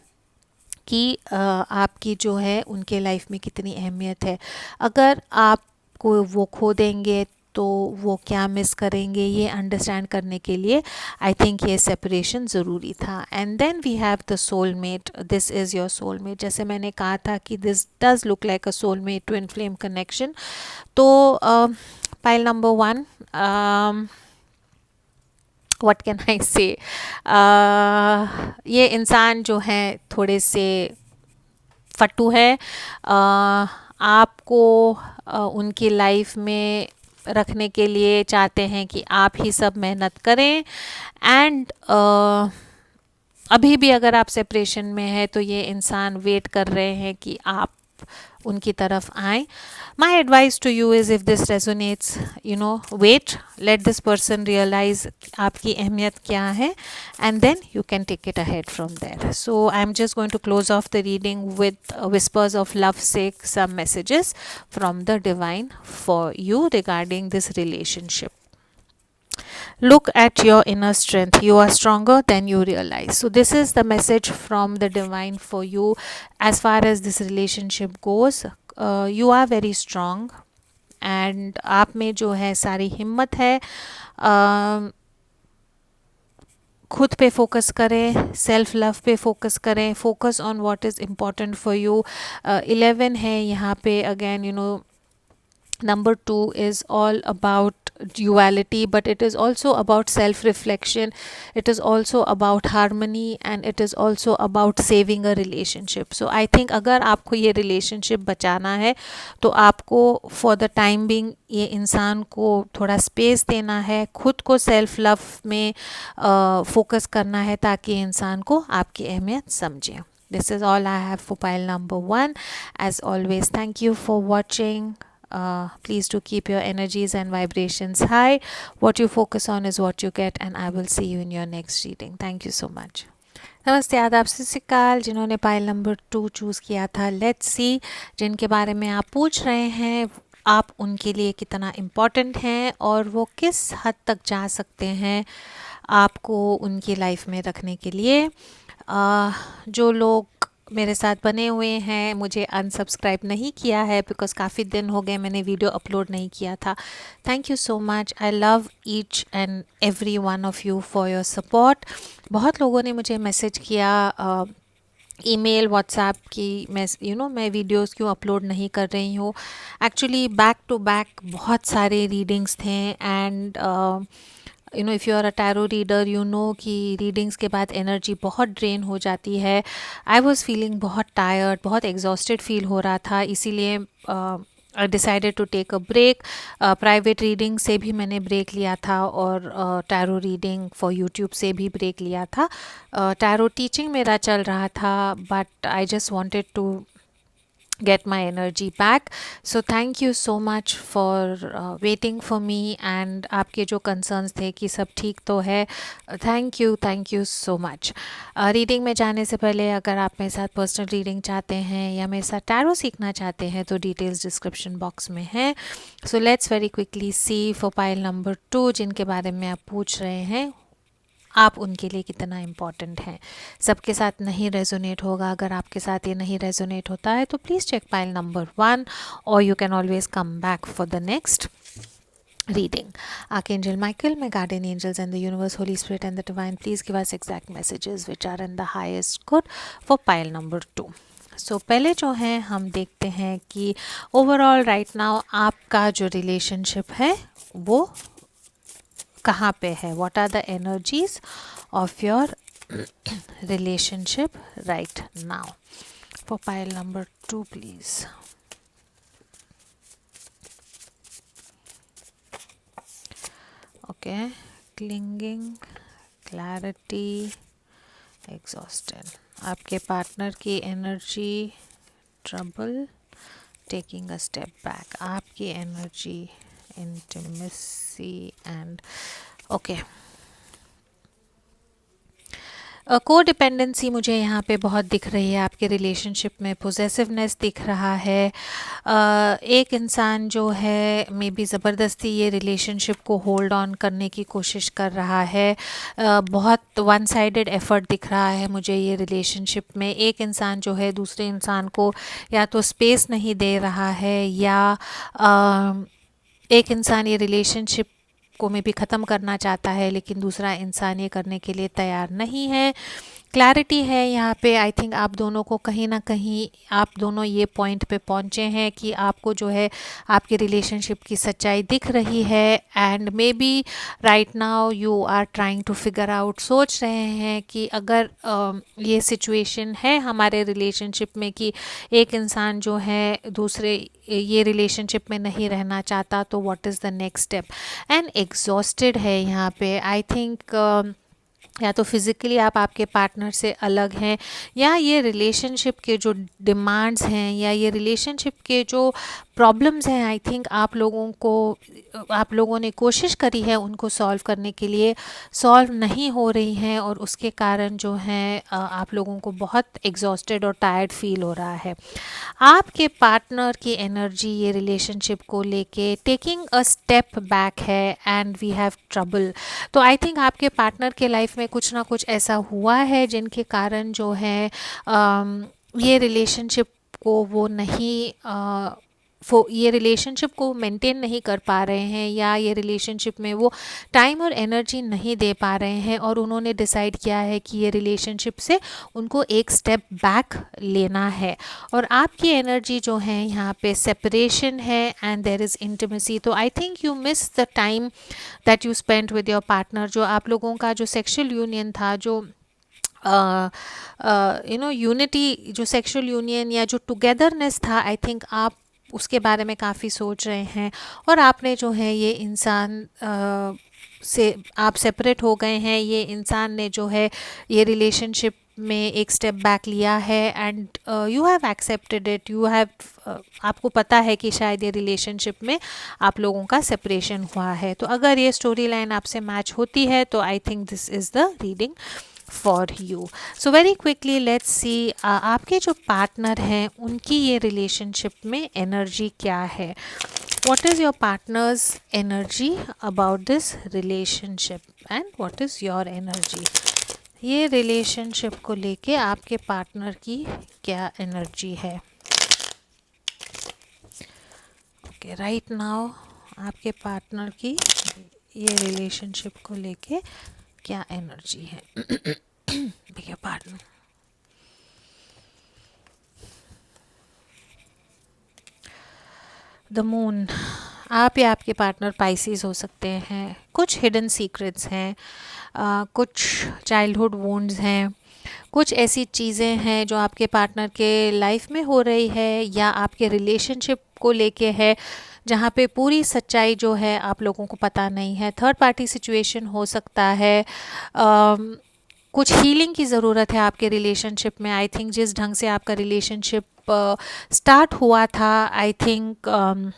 कि आपकी जो है उनके लाइफ में कितनी अहमियत है। अगर आपको वो खो देंगे तो वो क्या मिस करेंगे, ये अंडरस्टैंड करने के लिए आई थिंक ये सेपरेशन ज़रूरी था। And then we have the soulmate, this is your soulmate. जैसे मैंने कहा था कि this does look like a soulmate twin flame connection. तो pile number 1, what can I say, ये इंसान जो हैं थोड़े से फट्टू है। आपको उनकी लाइफ में रखने के लिए चाहते हैं कि आप ही सब मेहनत करें, एंड अभी भी अगर आप सेपरेशन में है तो ये इंसान वेट कर रहे हैं कि आप उनकी तरफ आएँ। My advice to you is, if this resonates, wait, let this person realise आपकी अहमियत क्या है, and then you can take it ahead from there. So I'm just going to close off the reading with whispers of love sake, some messages from the divine for you regarding this relationship. Look at your inner strength. You are stronger than you realize. So this is the message from the divine for you as far as this relationship goes. You are very strong, and आप में जो है सारी हिम्मत है। खुद पे focus करें, सेल्फ लव पे फोकस करें, focus on what is important for you. 11 है यहाँ पे, again number 2 is all about duality, but it is also about self reflection, it is also about harmony, and it is also about saving a relationship. So I think अगर आपको ये relationship बचाना है तो आपको for the time being ये इंसान को थोड़ा space देना है, खुद को self love में focus करना है ताकि इंसान को आपकी अहमियत समझे। This is all I have for pile number 1. As always, thank you for watching. Please do keep your energies and vibrations high. What you focus on is what you get, and I will see you in your next reading. Thank you so much. नमस्ते, आदाब, सत श्री अकाल। जिन्होंने pile number 2 choose किया था, let's see, जिनके बारे में आप पूछ रहे हैं आप उनके लिए कितना इम्पोर्टेंट हैं और वो किस हद तक जा सकते हैं आपको उनकी लाइफ में रखने के लिए। जो लोग मेरे साथ बने हुए हैं, मुझे अनसब्सक्राइब नहीं किया है बिकॉज़ काफ़ी दिन हो गए मैंने वीडियो अपलोड नहीं किया था। Thank you so much. I love each and every one of you for your support. बहुत लोगों ने मुझे मैसेज किया, ईमेल, व्हाट्सएप की, मैं वीडियोस क्यों अपलोड नहीं कर रही हूँ। एक्चुअली बैक टू बैक बहुत सारे रीडिंग्स थे, and you know, if you are a tarot reader, you know कि रीडिंग्स के बाद एनर्जी बहुत ड्रेन हो जाती है. आई वॉज़ फीलिंग बहुत टायर्ड, बहुत एग्जॉस्टेड फील हो रहा था. इसीलिए I decided to take a break. Private reading से भी मैंने ब्रेक लिया था, और टैरो रीडिंग फॉर यूट्यूब से भी ब्रेक लिया था. टैरो टीचिंग मेरा चल रहा था, but I just wanted to get my energy back. So thank you so much for waiting for me, and आपके जो concerns थे कि सब ठीक तो है, thank you so much. Reading में जाने से पहले अगर आप मेरे साथ पर्सनल रीडिंग चाहते हैं या मेरे साथ टैरो सीखना चाहते हैं तो डिटेल्स डिस्क्रिप्शन बॉक्स में है. So let's very quickly C for pile number 2, जिनके बारे में आप पूछ रहे हैं, आप उनके लिए कितना इम्पॉर्टेंट हैं. सबके साथ नहीं रेजोनेट होगा. अगर आपके साथ ये नहीं रेजोनेट होता है तो प्लीज़ चेक पाइल नंबर 1, और you can always come back for the next reading. Archangel Michael, my guardian angels, and the universe, Holy Spirit, and the divine, please give us exact messages which are in the highest good for pile number 2. सो पहले जो है हम देखते हैं कि overall right now आपका जो relationship है वो कहाँ पे है. What are the energies of your relationship right now. For pile number 2 please. Okay, clinging, clarity, exhausted. आपके पार्टनर की energy, trouble, taking a step back. आपकी energy, intimacy and okay. Codependency मुझे यहाँ पे बहुत दिख रही है. आपके रिलेशनशिप में पोजेसिवनेस दिख रहा है. एक इंसान जो है मे बी ज़बरदस्ती ये रिलेशनशिप को होल्ड ऑन करने की कोशिश कर रहा है. बहुत वन साइडेड एफर्ट दिख रहा है मुझे ये रिलेशनशिप में. एक इंसान जो है दूसरे इंसान को या तो स्पेस नहीं दे रहा है, या एक इंसान ये रिलेशनशिप को में भी ख़त्म करना चाहता है, लेकिन दूसरा इंसान ये करने के लिए तैयार नहीं है. क्लैरिटी है यहाँ पे. आई थिंक आप दोनों को कहीं ना कहीं आप दोनों ये पॉइंट पे पहुँचे हैं कि आपको जो है आपके रिलेशनशिप की सच्चाई दिख रही है. And maybe right now you are trying to figure out, सोच रहे हैं कि अगर ये सिचुएशन है हमारे रिलेशनशिप में कि एक इंसान जो है दूसरे ये रिलेशनशिप में नहीं रहना चाहता, तो what is the next step. And exhausted है यहाँ पे. आई थिंक या तो फिज़िकली आप आपके पार्टनर से अलग हैं, या ये रिलेशनशिप के जो डिमांड्स हैं या ये रिलेशनशिप के जो प्रॉब्लम्स हैं, आई थिंक आप लोगों ने कोशिश करी है उनको सॉल्व करने के लिए, सॉल्व नहीं हो रही हैं, और उसके कारण जो है आप लोगों को बहुत एग्जॉस्टेड और टायर्ड फील हो रहा है. आपके पार्टनर की एनर्जी ये रिलेशनशिप को लेके टेकिंग अ स्टेप बैक है, एंड वी हैव ट्रबल. तो आई थिंक आपके पार्टनर के लाइफ में कुछ ना कुछ ऐसा हुआ है जिनके कारण जो है ये रिलेशनशिप को वो नहीं ये रिलेशनशिप को मेंटेन नहीं कर पा रहे हैं, या ये रिलेशनशिप में वो टाइम और एनर्जी नहीं दे पा रहे हैं, और उन्होंने डिसाइड किया है कि ये रिलेशनशिप से उनको एक स्टेप बैक लेना है. और आपकी एनर्जी जो है यहाँ पे सेपरेशन है, एंड देयर इज़ इंटीमेसी. तो I think you miss the time that you spend with your partner. जो आप लोगों का जो सेक्शुअल यूनियन था, जो यू नो यूनिटी, जो सेक्सुअल यूनियन या जो टुगेदरनेस था, आई थिंक आप उसके बारे में काफ़ी सोच रहे हैं, और आपने जो है ये इंसान से आप सेपरेट हो गए हैं. ये इंसान ने जो है ये रिलेशनशिप में एक स्टेप बैक लिया है, and you have accepted it. You have आपको पता है कि शायद ये रिलेशनशिप में आप लोगों का सेपरेशन हुआ है. तो अगर ये स्टोरी लाइन आपसे मैच होती है तो I think this is the reading for you. So very quickly let's see आपके जो पार्टनर हैं उनकी ये रिलेशनशिप में एनर्जी क्या है. what is your partner's energy about this relationship, and what is your energy. ये रिलेशनशिप को लेके आपके पार्टनर की क्या एनर्जी है. ओके, राइट नाउ आपके पार्टनर की ये रिलेशनशिप को लेके क्या एनर्जी है. Big partner. The moon. आप या आपके पार्टनर पाइसेस हो सकते हैं, कुछ हिडन सीक्रेट्स हैं, कुछ चाइल्डहुड वुंड्स हैं, कुछ ऐसी चीज़ें हैं जो आपके पार्टनर के लाइफ में हो रही है या आपके रिलेशनशिप को लेके है, जहाँ पे पूरी सच्चाई जो है आप लोगों को पता नहीं है। थर्ड पार्टी सिचुएशन हो सकता है। कुछ हीलिंग की ज़रूरत है आपके रिलेशनशिप में। आई थिंक जिस ढंग से आपका रिलेशनशिप स्टार्ट हुआ था, आई थिंक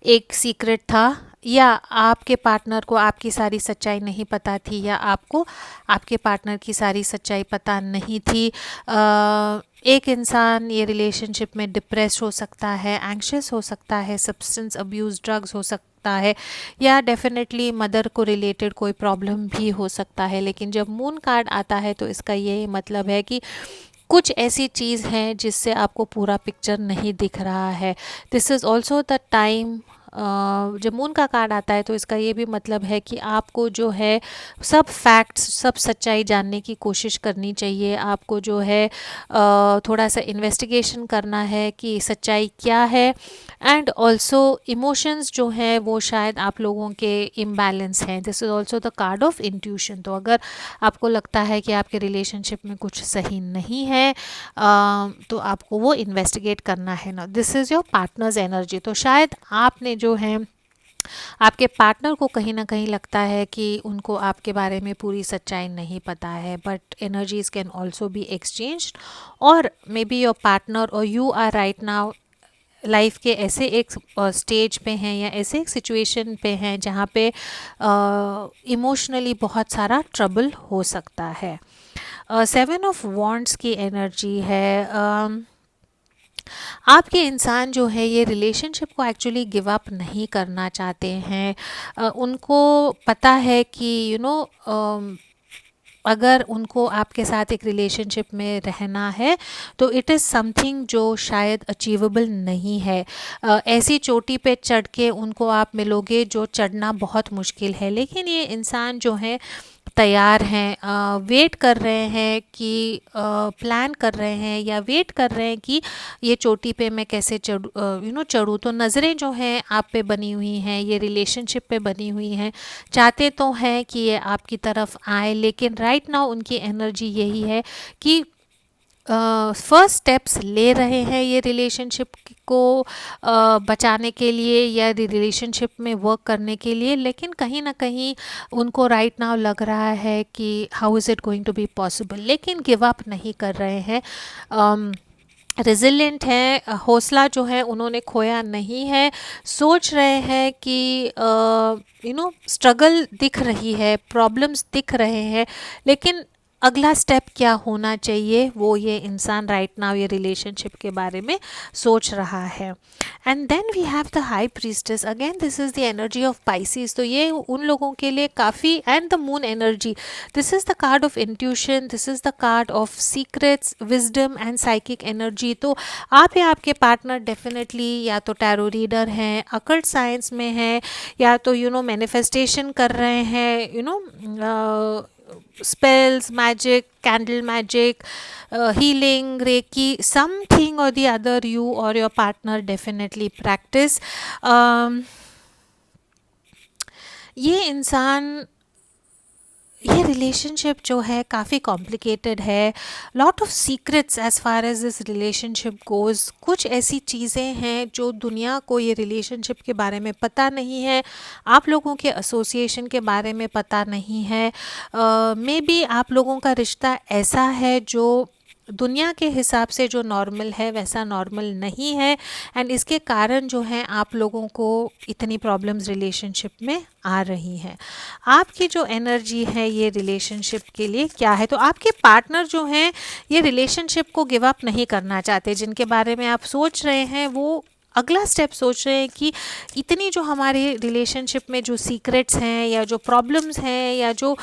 एक सीक्रेट था, या आपके पार्टनर को आपकी सारी सच्चाई नहीं पता थी, या आपको आपके पार्टनर की सारी सच्चाई पता नहीं थी। एक इंसान ये रिलेशनशिप में डिप्रेस हो सकता है, एंग्शियस हो सकता है, सब्सटेंस अब्यूज़, ड्रग्स हो सकता है, या डेफिनेटली मदर को रिलेटेड कोई प्रॉब्लम भी हो सकता है। लेकिन जब मून कार्ड आता है तो इसका ये मतलब है कि कुछ ऐसी चीज़ है जिससे आपको पूरा पिक्चर नहीं दिख रहा है। This is also the time, जब मून का कार्ड आता है तो इसका ये भी मतलब है कि आपको जो है सब फैक्ट्स, सब सच्चाई जानने की कोशिश करनी चाहिए। आपको जो है थोड़ा सा इन्वेस्टिगेशन करना है कि सच्चाई क्या है। एंड ऑल्सो इमोशंस जो हैं वो शायद आप लोगों के इम्बैलेंस हैं। This is also the card of intuition. तो अगर आपको लगता है कि आपके रिलेशनशिप में कुछ सही नहीं है, तो आपको वो इन्वेस्टिगेट करना है ना। This is your partners energy. तो शायद आपने जो है, आपके पार्टनर को कहीं ना कहीं लगता है कि उनको आपके बारे में पूरी सच्चाई नहीं पता है, but energies can also be exchange. और मे बी योर पार्टनर और you are right now life के ऐसे एक स्टेज पे हैं या ऐसे एक सिचुएशन पे हैं जहाँ पे इमोशनली बहुत सारा ट्रबल हो सकता है। 7 ऑफ वॉन्ड्स की एनर्जी है। आपके इंसान जो है ये रिलेशनशिप को एक्चुअली गिव अप नहीं करना चाहते हैं। उनको पता है कि अगर उनको आपके साथ एक रिलेशनशिप में रहना है तो इट इज़ समथिंग जो शायद अचीवेबल नहीं है। ऐसी चोटी पे चढ़ के उनको आप मिलोगे जो चढ़ना बहुत मुश्किल है, लेकिन ये इंसान जो है तैयार हैं, वेट कर रहे हैं कि प्लान कर रहे हैं या वेट कर रहे हैं कि ये चोटी पे मैं कैसे चढ़ूँ। तो नज़रें जो हैं आप पे बनी हुई हैं, ये रिलेशनशिप पे बनी हुई हैं। चाहते तो हैं कि ये आपकी तरफ आए, लेकिन राइट नाउ उनकी एनर्जी यही है कि फर्स्ट स्टेप्स ले रहे हैं ये रिलेशनशिप को बचाने के लिए या रिलेशनशिप में वर्क करने के लिए, लेकिन कहीं ना कहीं उनको राइट नाउ लग रहा है कि how is it going to be possible, लेकिन गिव अप नहीं कर रहे हैं। रेजिलेंट हैं, हौसला जो है उन्होंने खोया नहीं है। सोच रहे हैं कि स्ट्रगल दिख रही है, प्रॉब्लम्स दिख रहे हैं, लेकिन अगला स्टेप क्या होना चाहिए वो ये इंसान राइट नाउ ये रिलेशनशिप के बारे में सोच रहा है। And then we have the high priestess. Again this is the energy of Pisces. तो ये उन लोगों के लिए काफ़ी, and the moon energy, this is the card of intuition, this is the card of secrets, wisdom and psychic energy. तो आप या आपके पार्टनर डेफिनेटली या तो टैरो रीडर हैं, अकल्ट साइंस में हैं, या तो मैनिफेस्टेशन कर रहे हैं, spells, magic, candle magic, healing, reiki, something or the other you or your partner definitely practice. ये इंसान, ये रिलेशनशिप जो है काफ़ी कॉम्प्लिकेटेड है। Lot of secrets as far as this relationship goes. कुछ ऐसी चीज़ें हैं जो दुनिया को ये रिलेशनशिप के बारे में पता नहीं है, आप लोगों के एसोसिएशन के बारे में पता नहीं है। मे बी आप लोगों का रिश्ता ऐसा है जो दुनिया के हिसाब से जो नॉर्मल है वैसा नॉर्मल नहीं है, एंड इसके कारण जो है आप लोगों को इतनी प्रॉब्लम्स रिलेशनशिप में आ रही हैं। आपकी जो एनर्जी है ये रिलेशनशिप के लिए क्या है? तो आपके पार्टनर जो हैं ये रिलेशनशिप को गिव अप नहीं करना चाहते। जिनके बारे में आप सोच रहे हैं वो अगला स्टेप सोच रहे हैं कि इतनी जो हमारे रिलेशनशिप में जो सीक्रेट्स हैं या जो प्रॉब्लम्स हैं या जो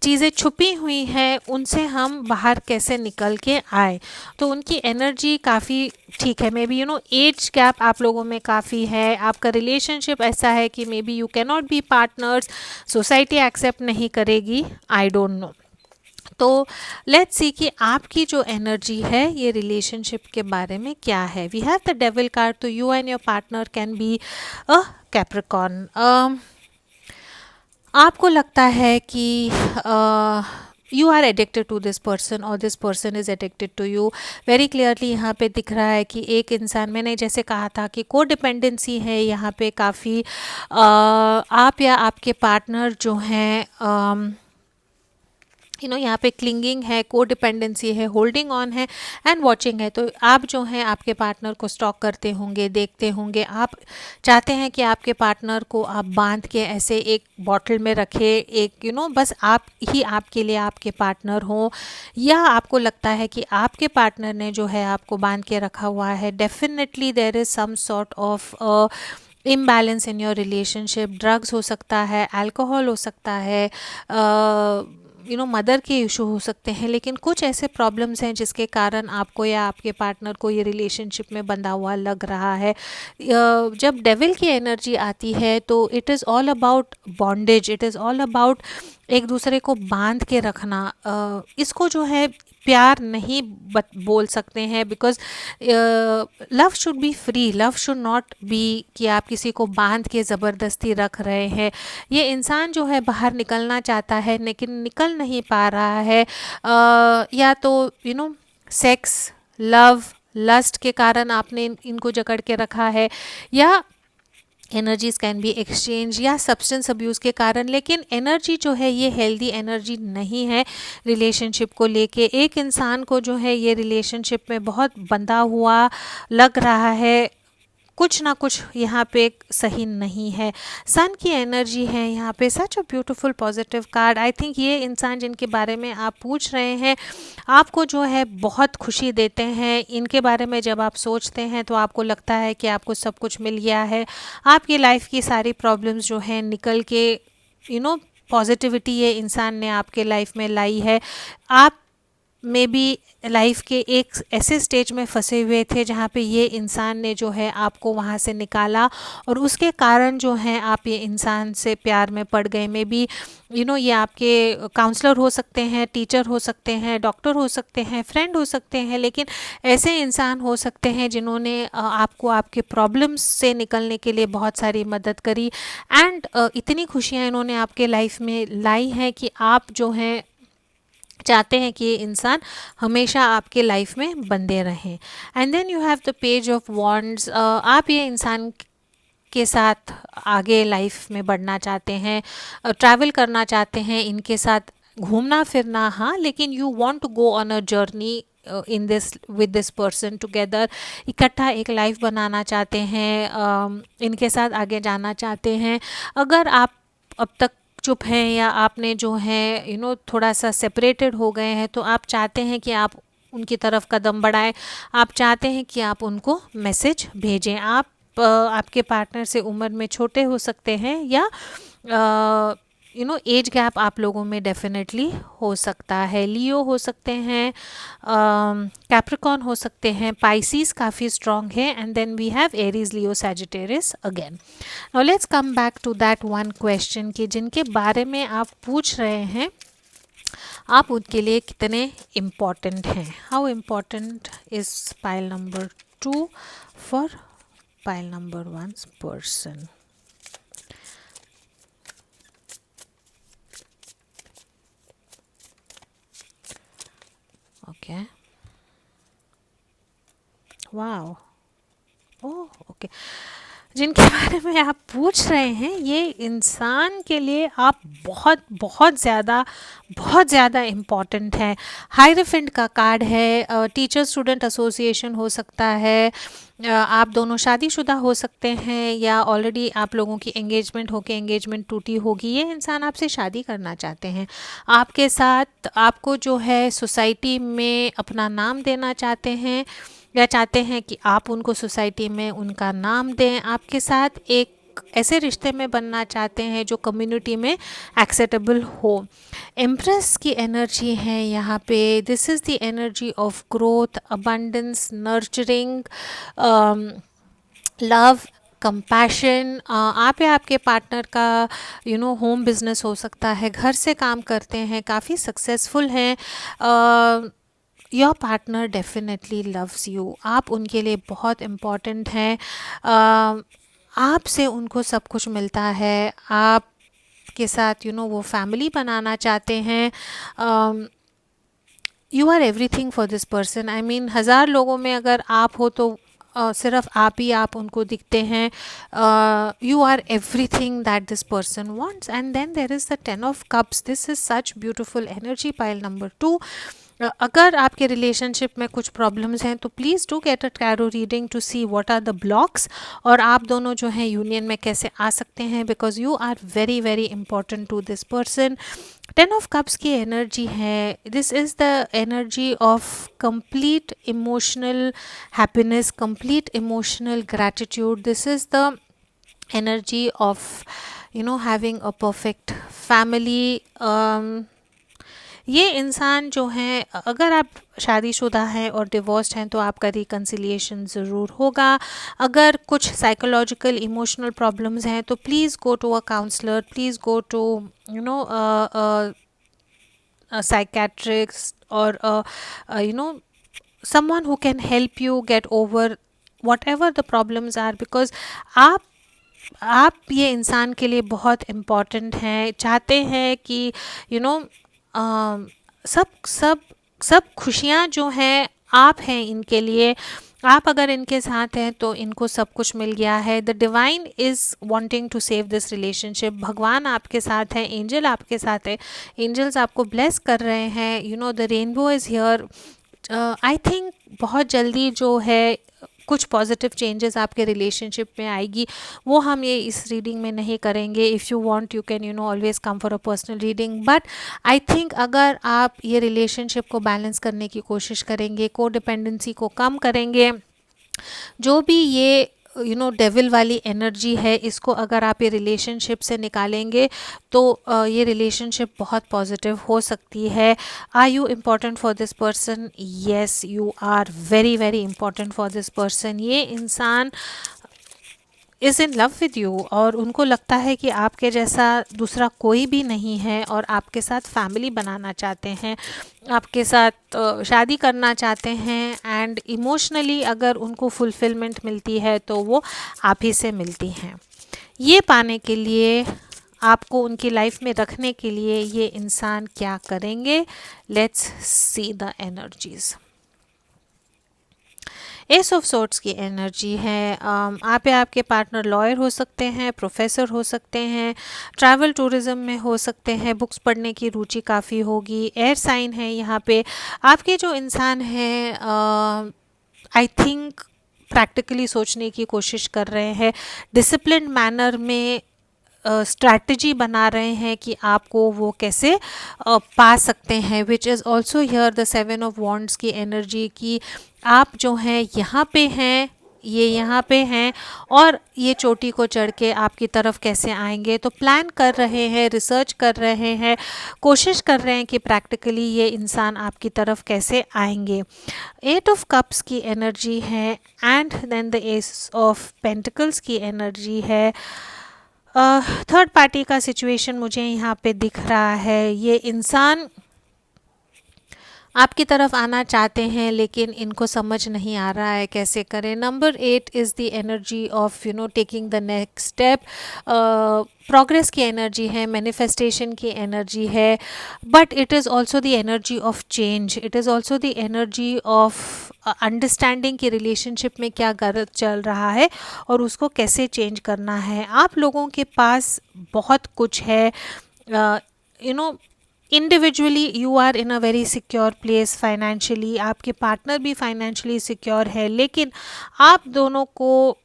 चीज़ें छुपी हुई हैं उनसे हम बाहर कैसे निकल के आए। तो उनकी एनर्जी काफ़ी ठीक है। मे बी एज गैप आप लोगों में काफ़ी है, आपका रिलेशनशिप ऐसा है कि maybe you can not be partners, society accept नहीं करेगी, आई डोंट नो। तो लेट्स सी कि आपकी जो एनर्जी है ये रिलेशनशिप के बारे में क्या है. We have the devil card. तो you and your partner can be a Capricorn. आपको लगता है कि you are addicted to this person और this person is addicted to you. Very clearly यहाँ पे दिख रहा है कि एक इंसान, मैंने जैसे कहा था कि को डिपेंडेंसी है यहाँ पे काफ़ी. आप या आपके पार्टनर जो हैं यहाँ पे क्लिंगिंग है, को डिपेंडेंसी है, होल्डिंग ऑन है एंड वॉचिंग है. तो आप जो हैं आपके पार्टनर को स्टॉक करते होंगे, देखते होंगे. आप चाहते हैं कि आपके पार्टनर को आप बांध के ऐसे एक बॉटल में रखें, एक बस आप ही आपके लिए आपके पार्टनर हो. या आपको लगता है कि आपके पार्टनर ने जो है आपको बांध के रखा हुआ है. Definitely there is some sort of imbalance in your relationship. Drugs हो सकता है, अल्कोहल हो सकता है, मदर के इशू हो सकते हैं. लेकिन कुछ ऐसे प्रॉब्लम्स हैं जिसके कारण आपको या आपके पार्टनर को ये रिलेशनशिप में बंधा हुआ लग रहा है. जब डेविल की एनर्जी आती है तो it is all about bondage. It is all about एक दूसरे को बांध के रखना. इसको जो है प्यार नहीं बोल सकते हैं, because love should be free. Love should not be कि आप किसी को बांध के ज़बरदस्ती रख रहे हैं. ये इंसान जो है बाहर निकलना चाहता है लेकिन निकल नहीं पा रहा है. या तो सेक्स, लव, लस्ट के कारण आपने इनको जकड़ के रखा है, या एनर्जीज कैन बी एक्सचेंज, या सब्सटेंस अब्यूज़ के कारण. लेकिन एनर्जी जो है ये हेल्दी एनर्जी नहीं है रिलेशनशिप को लेके. एक इंसान को जो है ये रिलेशनशिप में बहुत बंधा हुआ लग रहा है. कुछ ना कुछ यहाँ पे सही नहीं है. सन की एनर्जी है यहाँ पे. Such a beautiful positive card. I think ये इंसान जिनके बारे में आप पूछ रहे हैं आपको जो है बहुत खुशी देते हैं. इनके बारे में जब आप सोचते हैं तो आपको लगता है कि आपको सब कुछ मिल गया है. आपकी लाइफ की सारी प्रॉब्लम्स जो हैं निकल के पॉजिटिविटी ये इंसान ने आपके लाइफ में लाई है. आप मे बी लाइफ के एक ऐसे स्टेज में फंसे हुए थे जहाँ पे ये इंसान ने जो है आपको वहाँ से निकाला, और उसके कारण जो है आप ये इंसान से प्यार में पड़ गए. मे बी ये आपके काउंसलर हो सकते हैं, टीचर हो सकते हैं, डॉक्टर हो सकते हैं, फ्रेंड हो सकते हैं. लेकिन ऐसे इंसान हो सकते हैं जिन्होंने आपको आपके प्रॉब्लम्स से निकलने के लिए बहुत सारी मदद करी. एंड इतनी खुशियाँ इन्होंने आपके लाइफ में लाई हैं कि आप जो हैं चाहते हैं कि ये इंसान हमेशा आपके लाइफ में बंधे रहें. And then you have the page of wands. आप ये इंसान के साथ आगे लाइफ में बढ़ना चाहते हैं, ट्रैवल करना चाहते हैं, इनके साथ घूमना फिरना, हाँ, लेकिन you want to go on a journey in this with this person together. इकट्ठा एक लाइफ बनाना चाहते हैं, इनके साथ आगे जाना चाहते हैं. अगर आप अब तक चुप हैं या आपने जो है थोड़ा सा सेपरेटेड हो गए हैं, तो आप चाहते हैं कि आप उनकी तरफ कदम बढ़ाएं. आप चाहते हैं कि आप उनको मैसेज भेजें. आप आपके पार्टनर से उम्र में छोटे हो सकते हैं, या एज गैप आप लोगों में डेफिनेटली हो सकता है. लियो हो सकते हैं, कैप्रिकॉर्न हो सकते हैं, पाइसीस काफ़ी स्ट्रॉन्ग है. And then we have Aries, Leo, Sagittarius again. Now let's come back to that one question कि जिनके बारे में आप पूछ रहे हैं आप उनके लिए कितने इम्पॉर्टेंट हैं. How important is pile number 2 for pile number 1's person. Okay. Wow. Oh, okay. जिनके बारे में आप पूछ रहे हैं ये इंसान के लिए आप बहुत बहुत ज़्यादा इम्पॉर्टेंट हैं. हायरफेंट का कार्ड है. टीचर स्टूडेंट एसोसिएशन हो सकता है. आप दोनों शादीशुदा हो सकते हैं, या ऑलरेडी आप लोगों की एंगेजमेंट होके एंगेजमेंट टूटी होगी. ये इंसान आपसे शादी करना चाहते हैं. आपके साथ आपको जो है सोसाइटी में अपना नाम देना चाहते हैं, या चाहते हैं कि आप उनको सोसाइटी में उनका नाम दें. आपके साथ एक ऐसे रिश्ते में बनना चाहते हैं जो कम्युनिटी में एक्सेप्टेबल हो. एम्प्रेस की एनर्जी है यहाँ पे. This is the energy of growth, abundance, nurturing, love, compassion, आप या आपके पार्टनर का होम बिजनेस हो सकता है, घर से काम करते हैं, काफ़ी सक्सेसफुल हैं, your partner definitely loves you, आप उनके लिए बहुत इम्पॉर्टेंट हैं, आपसे उनको सब कुछ मिलता है, आप के साथ वो फैमिली बनाना चाहते हैं, you are everything for this person. I mean 1000 लोगों में अगर आप हो तो सिर्फ आप उनको दिखते हैं, you are everything that this person wants. And then there is the 10 of cups, this is such beautiful energy. Pile number 2, अगर आपके रिलेशनशिप में कुछ प्रॉब्लम्स हैं तो please do get a tarot reading to see what are the blocks, और आप दोनों जो हैं यूनियन में कैसे आ सकते हैं, because you are very very important to this person. 10 of cups की एनर्जी है, this is the energy of complete emotional happiness, complete emotional gratitude, this is the energy of having a perfect family. ये इंसान जो है, अगर आप शादीशुदा हैं और डिवोर्स्ड हैं तो आपका रिकन्सिलिएशन ज़रूर होगा। अगर कुछ साइकोलॉजिकल इमोशनल प्रॉब्लम्स हैं तो please go to a counsellor, please go to psychiatrist or someone who can help you get over whatever the problems are, because आप ये इंसान के लिए बहुत इम्पॉर्टेंट हैं, चाहते हैं कि सब सब सब खुशियाँ जो हैं आप हैं इनके लिए, आप अगर इनके साथ हैं तो इनको सब कुछ मिल गया है। The divine is wanting to save this relationship, भगवान आपके साथ हैं, एंजल आपके साथ है, एंजल्स आपको ब्लेस कर रहे हैं, the rainbow is here. I think बहुत जल्दी जो है कुछ पॉजिटिव चेंजेस आपके रिलेशनशिप में आएगी, वो हम ये इस रीडिंग में नहीं करेंगे। If you want you can always come for a personal reading, but I think अगर आप ये रिलेशनशिप को बैलेंस करने की कोशिश करेंगे, को डिपेंडेंसी को कम करेंगे, जो भी ये डेविल वाली एनर्जी है, इसको अगर आप ये रिलेशनशिप से निकालेंगे तो ये रिलेशनशिप बहुत पॉजिटिव हो सकती है। Are you important for this person? Yes, you are very very important for this person. ये इंसान is in love with you, और उनको लगता है कि आपके जैसा दूसरा कोई भी नहीं है, और आपके साथ फैमिली बनाना चाहते हैं, आपके साथ शादी करना चाहते हैं, एंड इमोशनली अगर उनको फुलफिलमेंट मिलती है तो वो आप ही से मिलती हैं। ये पाने के लिए, आपको उनकी लाइफ में रखने के लिए ये इंसान क्या करेंगे? Let's see the energies. S of sorts की एनर्जी है, आप या आपके पार्टनर लॉयर हो सकते हैं, प्रोफेसर हो सकते हैं, ट्रैवल टूरिज्म में हो सकते हैं, बुक्स पढ़ने की रुचि काफ़ी होगी, एयर साइन है यहाँ पे। आपके जो इंसान हैं आई थिंक प्रैक्टिकली सोचने की कोशिश कर रहे हैं, डिसिप्लिन मैनर में स्ट्रैटेजी बना रहे हैं कि आपको वो कैसे पा सकते हैं, which is also here the 7 of wands की एनर्जी की आप जो हैं यहाँ पे हैं, ये यहाँ पे हैं, और ये चोटी को चढ़ के आपकी तरफ कैसे आएंगे। तो प्लान कर रहे हैं, रिसर्च कर रहे हैं, कोशिश कर रहे हैं कि प्रैक्टिकली ये इंसान आपकी तरफ कैसे आएंगे। 8 ऑफ कप्स की एनर्जी है, and then the ace of pentacles की एनर्जी है। थर्ड पार्टी का सिचुएशन मुझे यहाँ पे दिख रहा है, ये इंसान आपकी तरफ आना चाहते हैं लेकिन इनको समझ नहीं आ रहा है कैसे करें। Number 8 is the energy of taking the next step, progress की एनर्जी है, मैनिफेस्टेशन की एनर्जी है, but it is also the energy of change, it is also the energy of understanding कि रिलेशनशिप में क्या गलत चल रहा है और उसको कैसे चेंज करना है। आप लोगों के पास बहुत कुछ है, individually you are in a very secure place financially, आपके पार्टनर भी फाइनेंशियली सिक्योर है, लेकिन आप दोनों को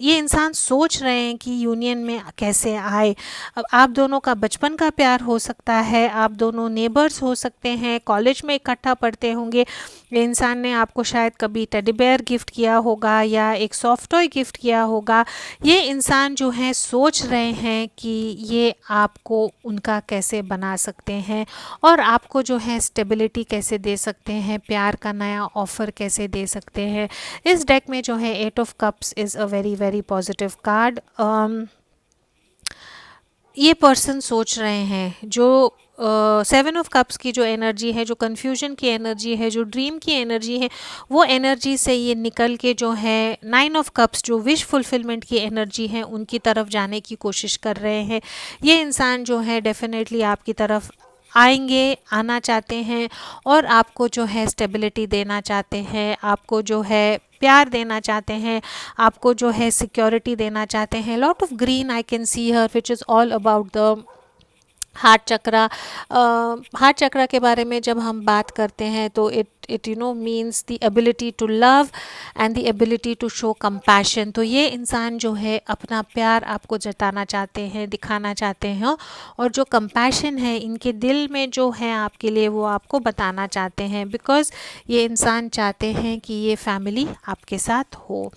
ये इंसान सोच रहे हैं कि यूनियन में कैसे आए। अब आप दोनों का बचपन का प्यार हो सकता है, आप दोनों नेबर्स हो सकते हैं, कॉलेज में इकट्ठा पढ़ते होंगे, ये इंसान ने आपको शायद कभी टेडी बेयर गिफ्ट किया होगा या एक सॉफ्ट टॉय गिफ्ट किया होगा। ये इंसान जो है सोच रहे हैं कि ये आपको उनका कैसे बना सकते हैं और आपको जो है स्टेबिलिटी कैसे दे सकते हैं, प्यार का नया ऑफ़र कैसे दे सकते हैं। इस डेक में जो है 8 of cups is a very very very positive card. ये पर्सन सोच रहे हैं जो 7 ऑफ कप्स की जो एनर्जी है, जो कन्फ्यूजन की एनर्जी है, जो ड्रीम की एनर्जी है, वो एनर्जी से ये निकल के जो है 9 ऑफ कप्स जो विश फुलफिलमेंट की एनर्जी है उनकी तरफ जाने की कोशिश कर रहे हैं। ये इंसान जो है डेफिनेटली आपकी तरफ आएंगे, आना चाहते हैं और आपको जो है स्टेबिलिटी देना चाहते हैं, आपको जो है प्यार देना चाहते हैं, आपको जो है सिक्योरिटी देना चाहते हैं। Lot of green I can see here which is all about the heart chakra. Heart chakra के बारे में जब हम बात करते हैं तो it means the ability to love and the ability to show compassion. तो ये इंसान जो है अपना प्यार आपको जताना चाहते हैं, दिखाना चाहते हैं और जो कंपैशन है इनके दिल में जो है आपके लिए वो आपको बताना चाहते हैं, बिकॉज ये इंसान चाहते हैं कि ये फैमिली आपके साथ हो।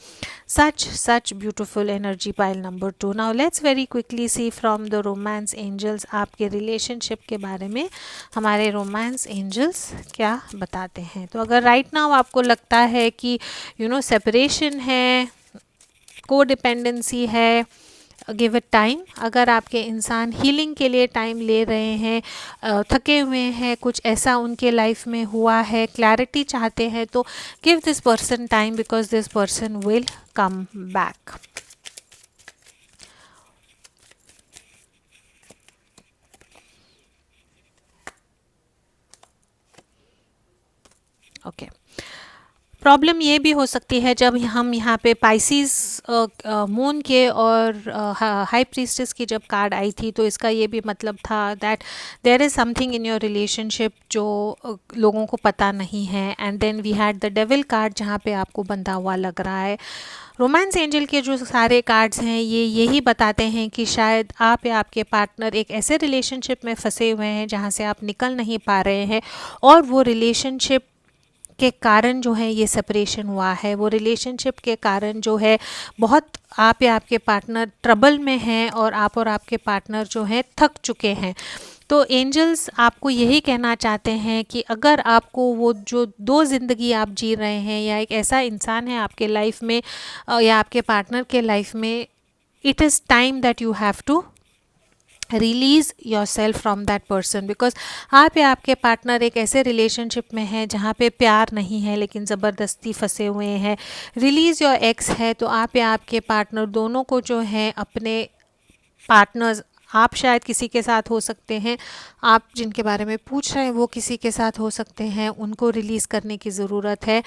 Such beautiful energy pile number 2। Now let's very quickly see from the romance angels आपके रिलेशनशिप के बारे में हमारे रोमांस एंजल्स क्या बताते हैं। तो अगर राइट नाउ आपको लगता है कि सेपरेशन है, कोडिपेंडेंसी है, गिव इट टाइम। अगर आपके इंसान हीलिंग के लिए टाइम ले रहे हैं, थके हुए हैं, कुछ ऐसा उनके लाइफ में हुआ है, क्लैरिटी चाहते हैं, तो give this person time because this person will come back. Okay, problem ये भी हो सकती है जब हम यहाँ पे पाइसिस मून के और हाई प्रीस्टेस की जब कार्ड आई थी तो इसका ये भी मतलब था that there is something in your relationship जो लोगों को पता नहीं है। And then we had the devil card जहाँ पे आपको बंधा हुआ लग रहा है। रोमांस एंजल के जो सारे कार्ड्स हैं ये यही बताते हैं कि शायद आप या आपके पार्टनर एक ऐसे रिलेशनशिप में फंसे हुए हैं जहाँ से आप निकल नहीं पा रहे हैं और वो रिलेशनशिप के कारण जो है ये सेपरेशन हुआ है। वो रिलेशनशिप के कारण जो है बहुत आप या आपके पार्टनर ट्रबल में हैं और आपके पार्टनर जो है थक चुके हैं। तो एंजल्स आपको यही कहना चाहते हैं कि अगर आपको वो जो 2 ज़िंदगी आप जी रहे हैं या एक ऐसा इंसान है आपके लाइफ में या आपके पार्टनर के लाइफ में, it is time that you have to release yourself from that person. Because आप या आपके पार्टनर एक ऐसे रिलेशनशिप में है जहाँ पे प्यार नहीं है लेकिन ज़बरदस्ती फंसे हुए हैं। रिलीज़ योर एक्स है तो आप या आपके पार्टनर दोनों को जो है अपने पार्टनर्स, आप शायद किसी के साथ हो सकते हैं, आप जिनके बारे में पूछ रहे हैं वो किसी के साथ हो सकते हैं, उनको रिलीज़ करने की ज़रूरत है।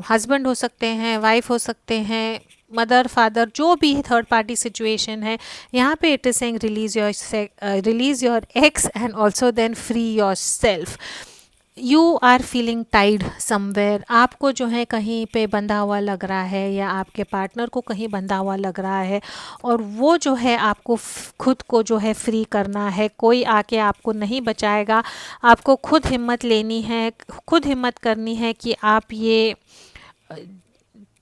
हस्बैंड हो सकते हैं, वाइफ हो सकते हैं, मदर फादर, जो भी थर्ड पार्टी सिचुएशन है, यहाँ पे it is saying release your ex and also then free yourself. You are feeling tied somewhere, आपको जो है कहीं पे बंधा हुआ लग रहा है या आपके पार्टनर को कहीं बंधा हुआ लग रहा है और वो जो है आपको खुद को जो है फ्री करना है। कोई आके आपको नहीं बचाएगा, आपको खुद हिम्मत लेनी है, खुद हिम्मत करनी है कि आप ये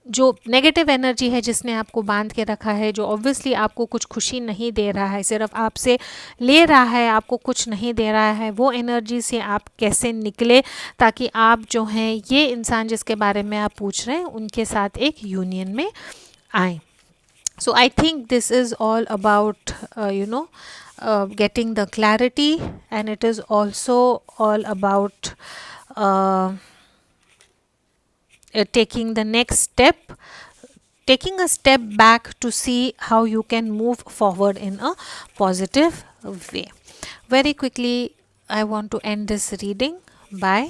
जो नेगेटिव एनर्जी है जिसने आपको बांध के रखा है, जो ऑब्वियसली आपको कुछ खुशी नहीं दे रहा है, सिर्फ आपसे ले रहा है, आपको कुछ नहीं दे रहा है, वो एनर्जी से आप कैसे निकले ताकि आप जो हैं ये इंसान जिसके बारे में आप पूछ रहे हैं उनके साथ एक यूनियन में आए। So I think this is all about getting the clarity, and it is also all about taking the next step, taking a step back to see how you can move forward in a positive way. Very quickly, I want to end this reading by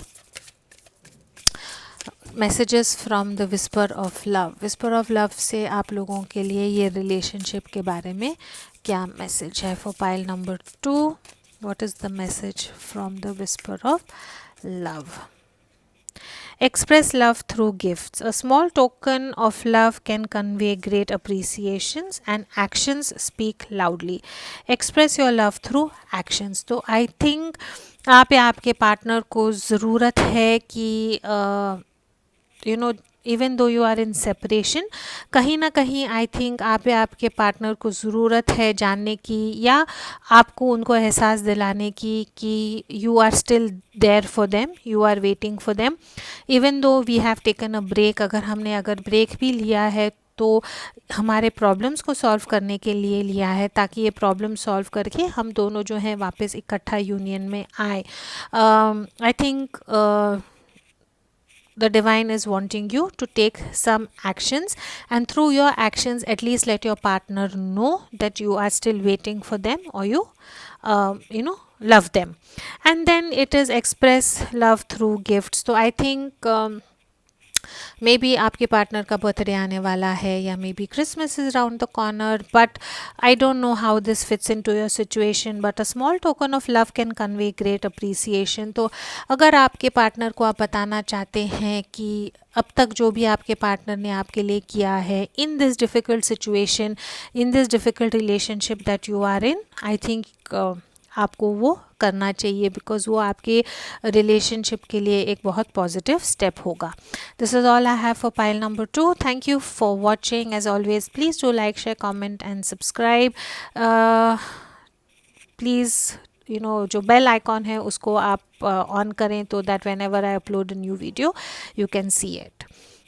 messages from the whisper of love. Whisper of love से आप लोगों के लिए ये relationship के बारे में क्या मैसेज है। For pile number 2, what is the message from the whisper of love. Express love through gifts. A small token of love can convey great appreciations, and actions speak loudly. Express your love through actions. तो I think आप या आपके partner को ज़रूरत है कि even though you are in separation, कहीं ना कहीं आई थिंक आप या आपके पार्टनर को ज़रूरत है जानने की या आपको उनको एहसास दिलाने की कि you are still there for them, you are waiting for them even though we have taken a break. अगर ब्रेक भी लिया है तो हमारे प्रॉब्लम्स को सॉल्व करने के लिए लिया है, ताकि ये प्रॉब्लम सॉल्व करके हम दोनों जो हैं वापस इकट्ठा यूनियन में आए. I think the divine is wanting you to take some actions, and through your actions at least let your partner know that you are still waiting for them, or love them. And then it is express love through gifts. So I think maybe आपके partner का birthday आने वाला है, या maybe Christmas is round the corner, but I don't know how this fits into your situation, but a small token of love can convey great appreciation. तो अगर आपके partner को आप बताना चाहते हैं कि अब तक जो भी आपके पार्टनर ने आपके लिए किया है in this difficult situation, in this difficult relationship that you are in, I think आपको वो करना चाहिए, बिकॉज वो आपके रिलेशनशिप के लिए एक बहुत पॉजिटिव स्टेप होगा. This is all I have for pile number 2. Thank you for watching. As always please do like, share, comment and subscribe. Please जो बेल आइकॉन है उसको आप ऑन करें, तो that whenever I upload a new video you can see it.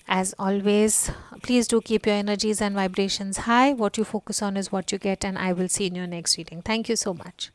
As always, please do keep your energies and vibrations high. What you focus on is what you get, and I will see you in your next reading. Thank you so much.